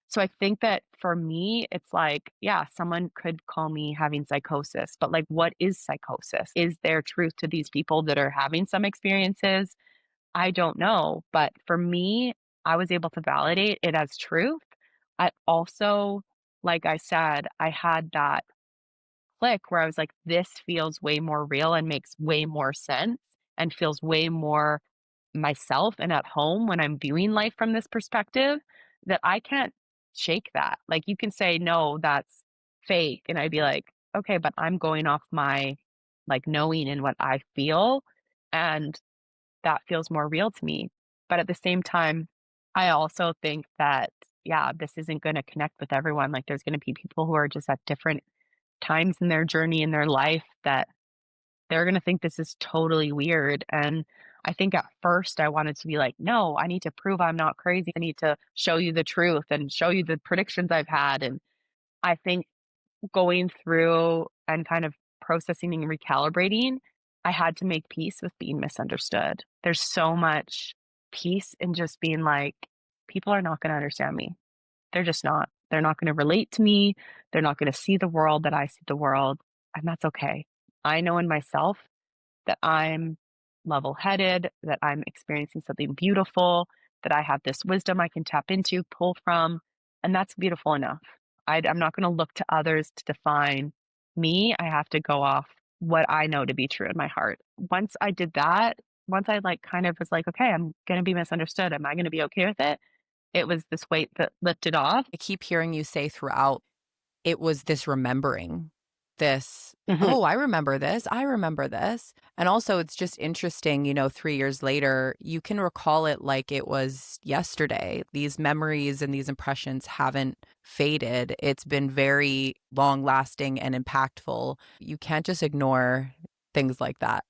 So I think that for me, it's like, yeah, someone could call me having psychosis, but like, what is psychosis? Is there truth to these people that are having some experiences? I don't know, but for me, I was able to validate it as truth. I also, like I said, I had that click where I was like, this feels way more real and makes way more sense and feels way more myself and at home when I'm viewing life from this perspective, that I can't shake that. Like you can say, no, that's fake. And I'd be like, okay, but I'm going off my like knowing and what I feel. And that feels more real to me. But at the same time, I also think that, yeah, this isn't going to connect with everyone. Like, there's going to be people who are just at different times in their journey in their life that they're going to think this is totally weird. And I think at first I wanted to be like, no, I need to prove I'm not crazy. I need to show you the truth and show you the predictions I've had. And I think going through and kind of processing and recalibrating, I had to make peace with being misunderstood. There's so much peace in just being like, people are not going to understand me. They're just not. They're not going to relate to me. They're not going to see the world that I see the world. And that's okay. I know in myself that I'm level headed, that I'm experiencing something beautiful, that I have this wisdom I can tap into, pull from, and that's beautiful enough. I'm not going to look to others to define me. I have to go off what I know to be true in my heart. Once I did that, once I like kind of was like, okay, I'm going to be misunderstood. Am I going to be okay with it? It was this weight that lifted off. I keep hearing you say throughout, it was this remembering, this, Mhm. oh, I remember this. I remember this. And also, it's just interesting, 3 years later, you can recall it like it was yesterday. These memories and these impressions haven't faded. It's been very long lasting and impactful. You can't just ignore things like that.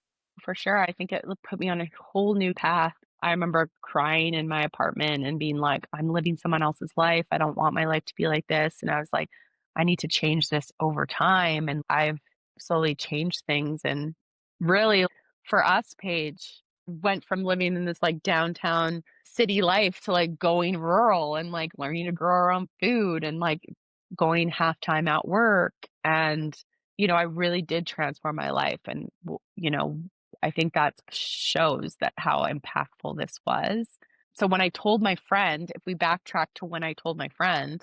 for sure. I think it put me on a whole new path. I remember crying in my apartment and being like, I'm living someone else's life. I don't want my life to be like this. And I was like, I need to change this over time. And I've slowly changed things. And really, for us, Paige went from living in this like downtown city life to like going rural and like learning to grow our own food and like going half time at work. And I really did transform my life, and I think that shows that how impactful this was. So when I told my friend, if we backtrack to when I told my friend,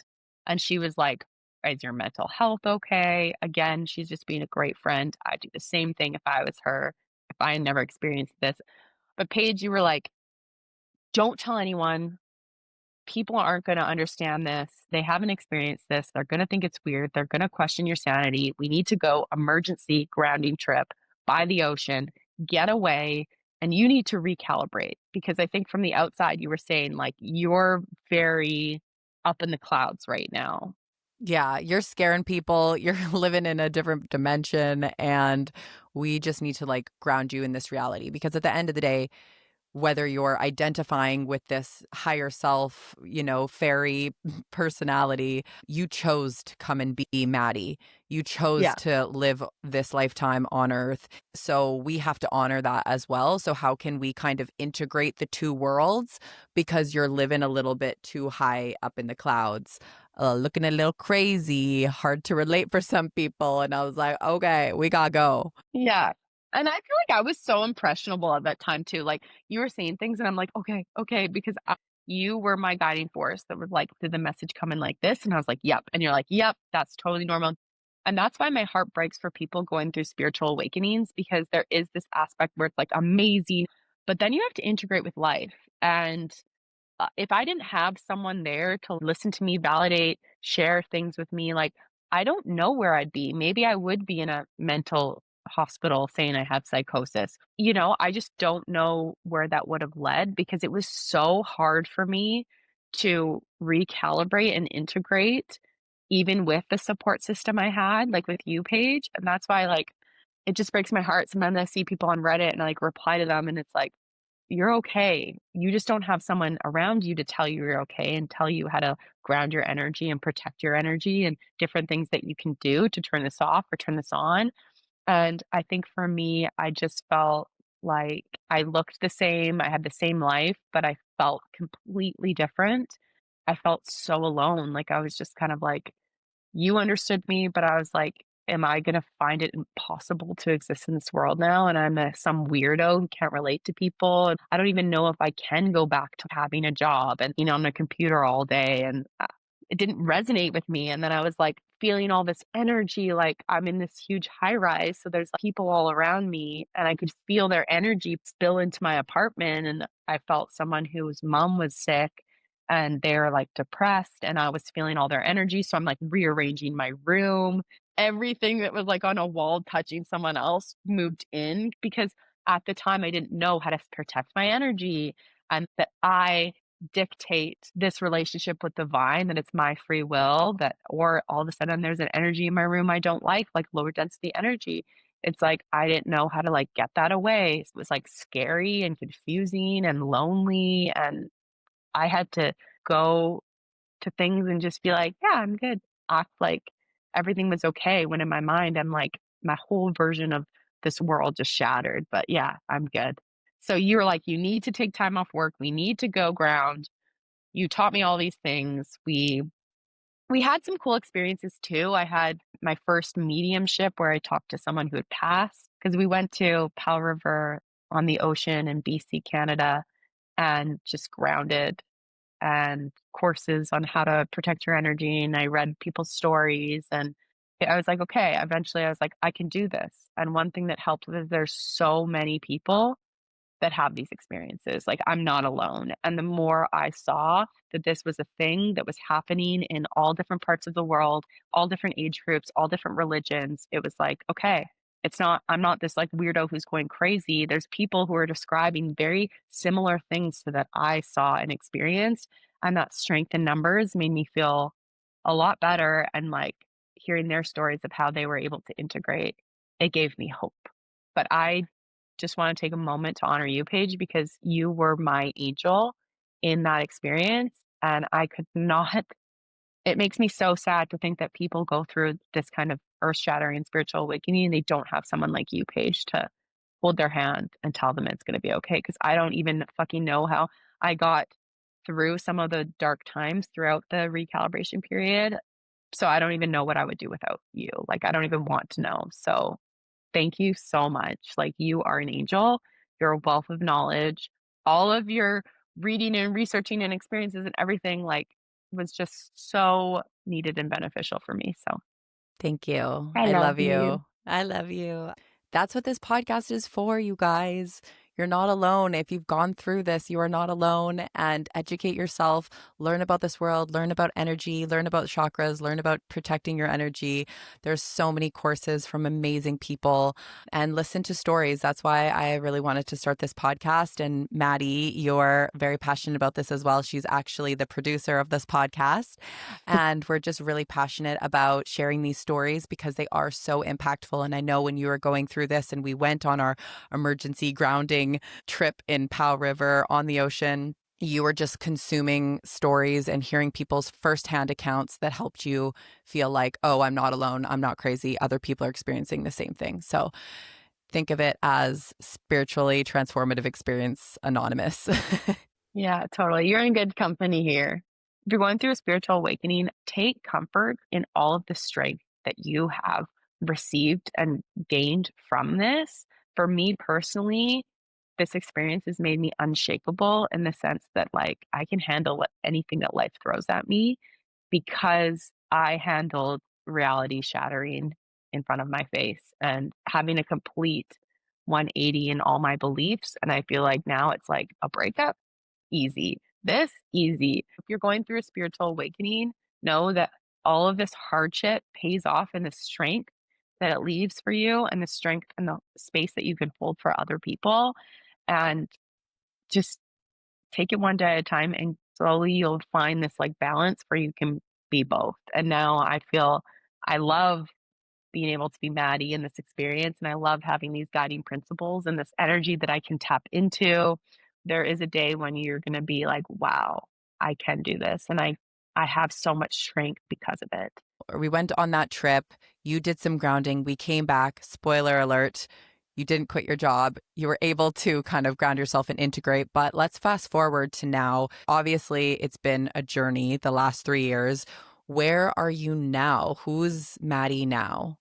and she was like, "Is your mental health okay?" Again, she's just being a great friend. I'd do the same thing if I was her, if I had never experienced this. But Paige, you were like, "Don't tell anyone. People aren't going to understand this. They haven't experienced this. They're going to think it's weird. They're going to question your sanity. We need to go emergency grounding trip by the ocean, get away, and you need to recalibrate." Because I think from the outside, you were saying like you're very up in the clouds right now. Yeah, you're scaring people. You're living in a different dimension. And we just need to like ground you in this reality because at the end of the day, whether you're identifying with this higher self, fairy personality, you chose to come and be Maddie. You chose Yeah. to live this lifetime on earth. So we have to honor that as well. So, how can we kind of integrate the two worlds? Because you're living a little bit too high up in the clouds. Looking a little crazy, hard to relate for some people. And I was like, okay, we gotta go. Yeah. And I feel like I was so impressionable at that time too. Like you were saying things and I'm like, okay, okay, because you were my guiding force that was like, did the message come in like this? And I was like, yep. And you're like, yep, that's totally normal. And that's why my heart breaks for people going through spiritual awakenings because there is this aspect where it's like amazing, but then you have to integrate with life. And if I didn't have someone there to listen to me, validate, share things with me, like, I don't know where I'd be. Maybe I would be in a mental hospital saying I have psychosis. I just don't know where that would have led because it was so hard for me to recalibrate and integrate, even with the support system I had, like with you, Paige. And that's why, like, it just breaks my heart. Sometimes I see people on Reddit and I like reply to them, and it's like, you're okay. You just don't have someone around you to tell you you're okay and tell you how to ground your energy and protect your energy and different things that you can do to turn this off or turn this on. And I think for me, I just felt like I looked the same, I had the same life, but I felt completely different. I felt so alone. Like I was just kind of like, you understood me, but I was like, am I gonna find it impossible to exist in this world now? And I'm some weirdo who can't relate to people. And I don't even know if I can go back to having a job and, on a computer all day. And it didn't resonate with me. And then I was like feeling all this energy, like I'm in this huge high rise. So there's people all around me, and I could feel their energy spill into my apartment. And I felt someone whose mom was sick and they're like depressed, and I was feeling all their energy. So I'm like rearranging my room. Everything that was like on a wall touching someone else moved in because at the time I didn't know how to protect my energy and that I dictate this relationship with the vine, that it's my free will, that, or all of a sudden there's an energy in my room I don't like lower density energy. It's like I didn't know how to like get that away. It was like scary and confusing and lonely, and I had to go to things and just be like, "Yeah, I'm good." Act like everything was okay when in my mind, I'm like, my whole version of this world just shattered, but yeah, I'm good. So you were like, "You need to take time off work. We need to go ground." You taught me all these things. We had some cool experiences too. I had my first mediumship where I talked to someone who had passed because we went to Powell River on the ocean in BC, Canada, and just grounded and courses on how to protect your energy. And I read people's stories, and I was like, okay, eventually I was like, I can do this. And one thing that helped was there's so many people that have these experiences. Like I'm not alone. And the more I saw that this was a thing that was happening in all different parts of the world, all different age groups, all different religions, it was like, okay, I'm not this like weirdo who's going crazy. There's people who are describing very similar things to that I saw and experienced. And that strength in numbers made me feel a lot better. And like hearing their stories of how they were able to integrate, it gave me hope. But I just want to take a moment to honor you, Paige, because you were my angel in that experience. And I could not, it makes me so sad to think that people go through this kind of earth shattering spiritual awakening and they don't have someone like you, Paige, to hold their hand and tell them it's going to be okay. Cause I don't even fucking know how I got through some of the dark times throughout the recalibration period. So I don't even know what I would do without you. Like, I don't even want to know. So thank you so much. Like, you are an angel. You're a wealth of knowledge. All of your reading and researching and experiences and everything, like, was just so needed and beneficial for me. So Thank you. I I love love you. you. I love you. That's what this podcast is for, you guys. You're not alone. If you've gone through this, you are not alone. And educate yourself, learn about this world, learn about energy, learn about chakras, learn about protecting your energy. There's so many courses from amazing people, and listen to stories. That's why I really wanted to start this podcast. And Maddie, you're very passionate about this as well. She's actually the producer of this podcast. And we're just really passionate about sharing these stories because they are so impactful. And I know when you were going through this and we went on our emergency grounding trip in Powell River on the ocean, you were just consuming stories and hearing people's firsthand accounts that helped you feel like, oh, I'm not alone. I'm not crazy. Other people are experiencing the same thing. So think of it as spiritually transformative experience anonymous. Yeah, totally. You're in good company here. If you're going through a spiritual awakening, take comfort in all of the strength that you have received and gained from this. For me personally, this experience has made me unshakable in the sense that, like, I can handle anything that life throws at me because I handled reality shattering in front of my face and having a complete 180 in all my beliefs. And I feel like now it's like a breakup, easy. This, easy. If you're going through a spiritual awakening, know that all of this hardship pays off in the strength that it leaves for you and the strength and the space that you can hold for other people. And just take it one day at a time, and slowly you'll find this like balance where you can be both. And now I feel I love being able to be Maddie in this experience. And I love having these guiding principles and this energy that I can tap into. There is a day when you're going to be like, wow, I can do this. And I have so much strength because of it. We went on that trip. You did some grounding. We came back. Spoiler alert. You didn't quit your job. You were able to kind of ground yourself and integrate. But let's fast forward to now. Obviously, it's been a journey the last 3 years. Where are you now? Who's Maddie now?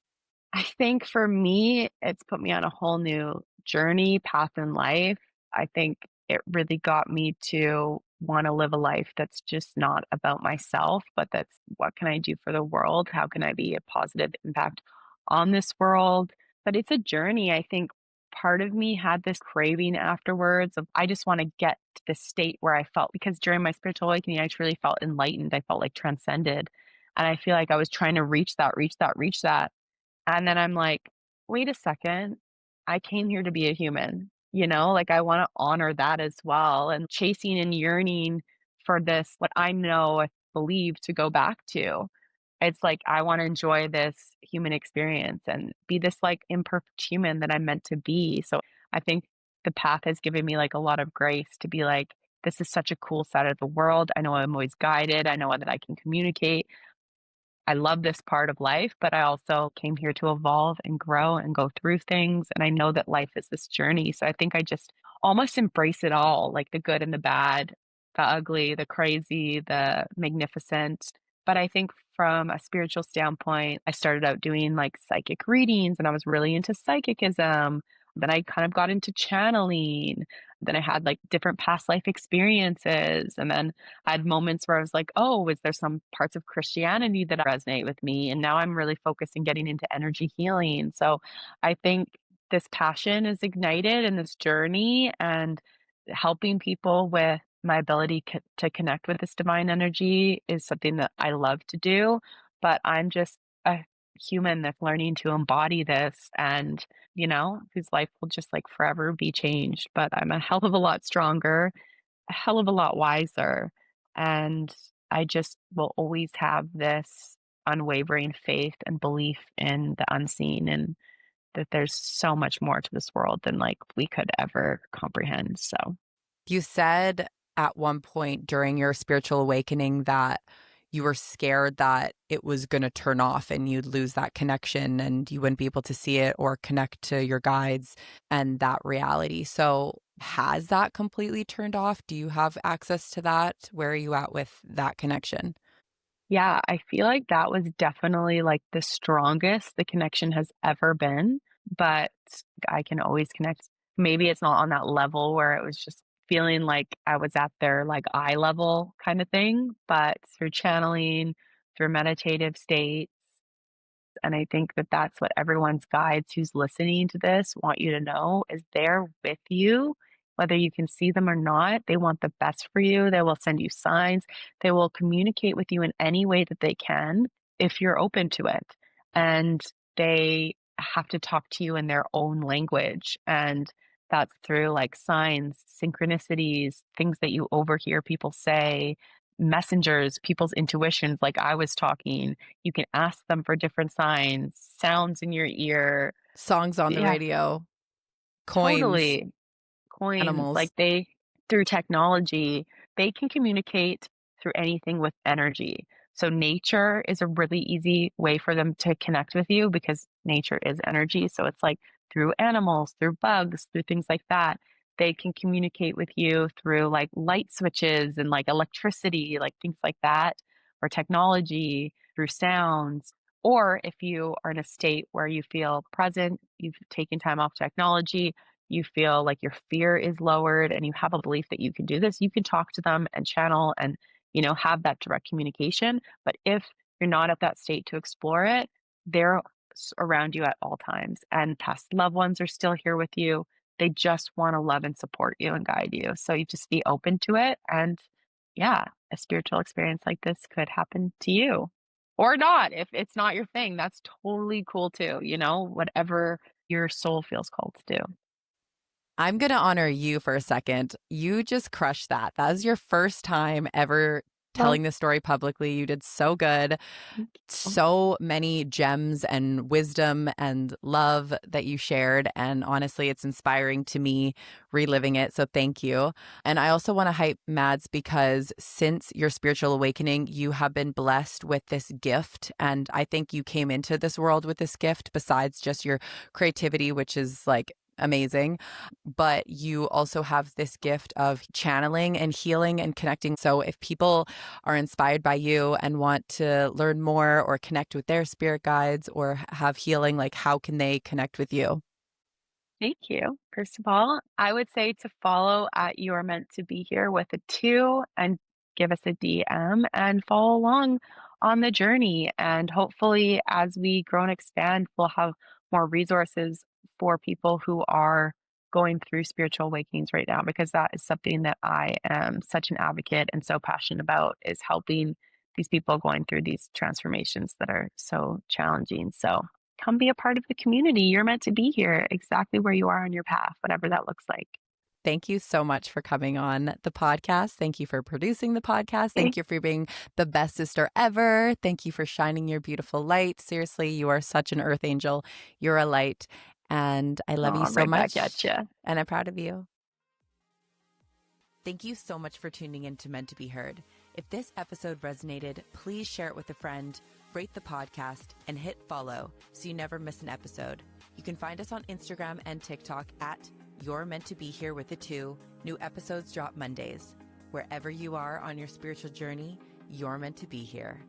I think for me, it's put me on a whole new journey, path in life. I think it really got me to want to live a life that's just not about myself, but that's what can I do for the world? How can I be a positive impact on this world? But it's a journey. I think part of me had this craving afterwards of I just want to get to the state where I felt, because during my spiritual awakening, I truly felt enlightened. I felt like transcended. And I feel like I was trying to reach that, reach that, reach that. And then I'm like, "Wait a second. I came here to be a human." You know, like, I wanna honor that as well, and chasing and yearning for this, what I know, I believe to go back to. It's like, I wanna enjoy this human experience and be this, like, imperfect human that I'm meant to be. So, I think the path has given me, like, a lot of grace to be like, "This is such a cool side of the world. I know I'm always guided. I know that I can communicate. I love this part of life, but I also came here to evolve and grow and go through things. And I know that life is this journey. So I think I just almost embrace it all, like the good and the bad, the ugly, the crazy, the magnificent. But I think from a spiritual standpoint, I started out doing like psychic readings and I was really into psychicism. Then I kind of got into channeling. Then I had like different past life experiences. And then I had moments where I was like, oh, is there some parts of Christianity that resonate with me? And now I'm really focused on getting into energy healing. So I think this passion is ignited in this journey, and helping people with my ability to connect with this divine energy is something that I love to do. But I'm just a human that's learning to embody this, and, whose life will just like forever be changed. But I'm a hell of a lot stronger, a hell of a lot wiser. And I just will always have this unwavering faith and belief in the unseen. And that there's so much more to this world than like we could ever comprehend. So You said at one point during your spiritual awakening that you were scared that it was going to turn off and you'd lose that connection and you wouldn't be able to see it or connect to your guides and that reality. So, has that completely turned off? Do you have access to that? Where are you at with that connection? yeah, I feel like that was definitely like the strongest the connection has ever been, but I can always connect. Maybe it's not on that level where it was just feeling like I was at their like eye level kind of thing, but through channeling, through meditative states. And I think that that's what everyone's guides who's listening to this want you to know is they're with you, whether you can see them or not. They want the best for you. They will send you signs. They will communicate with you in any way that they can if you're open to it. And they have to talk to you in their own language. And that's through like signs, synchronicities, things that you overhear people say, messengers, people's intuitions, like I was talking. You can ask them for different signs, sounds in your ear. Songs on the Yeah, radio, coins, totally. Coins, animals. like they through technology, they can communicate through anything with energy. So nature is a really easy way for them to connect with you because nature is energy. So it's like through animals, through bugs, through things like that. They can communicate with you through like light switches and like electricity, like things like that, or technology, through sounds. Or if you are in a state where you feel present, you've taken time off technology, you feel like your fear is lowered and you have a belief that you can do this, you can talk to them and channel and, have that direct communication. But if you're not at that state to explore it, they're around you at all times. And past loved ones are still here with you. They just want to love and support you and guide you. So you just be open to it. And yeah, a spiritual experience like this could happen to you or not. If it's not your thing, that's totally cool too. Whatever your soul feels called to do. I'm going to honor you for a second. You just crushed that. That was your first time ever Oh, telling the story publicly. You did so good. thank you. So many gems and wisdom and love that you shared. And honestly, it's inspiring to me reliving it. So thank you. And I also want to hype Mads because since your spiritual awakening, you have been blessed with this gift. And I think you came into this world with this gift besides just your creativity, which is like amazing, but you also have this gift of channeling and healing and connecting. So if people are inspired by you and want to learn more or connect with their spirit guides or have healing, like how can they connect with you? Thank you. First of all, I would say to follow at You're Meant to Be Here with a two and give us a DM and follow along on the journey. And hopefully, as we grow and expand, we'll have more resources for people who are going through spiritual awakenings right now, because that is something that I am such an advocate and so passionate about is helping these people going through these transformations that are so challenging. So come be a part of the community. You're meant to be here exactly where you are on your path, whatever that looks like. Thank you so much for coming on the podcast. Thank you for producing the podcast. Thank Thank you for being the best sister ever. Thank you for shining your beautiful light. Seriously, you are such an earth angel. You're a light. And I love you oh, so right back at much. you. And I'm proud of you. Thank you so much for tuning in to Meant to Be Heard. If this episode resonated, please share it with a friend, rate the podcast, and hit follow so you never miss an episode. You can find us on Instagram and TikTok at You're Meant to Be Here with a two. New episodes drop Mondays. Wherever you are on your spiritual journey, you're meant to be here.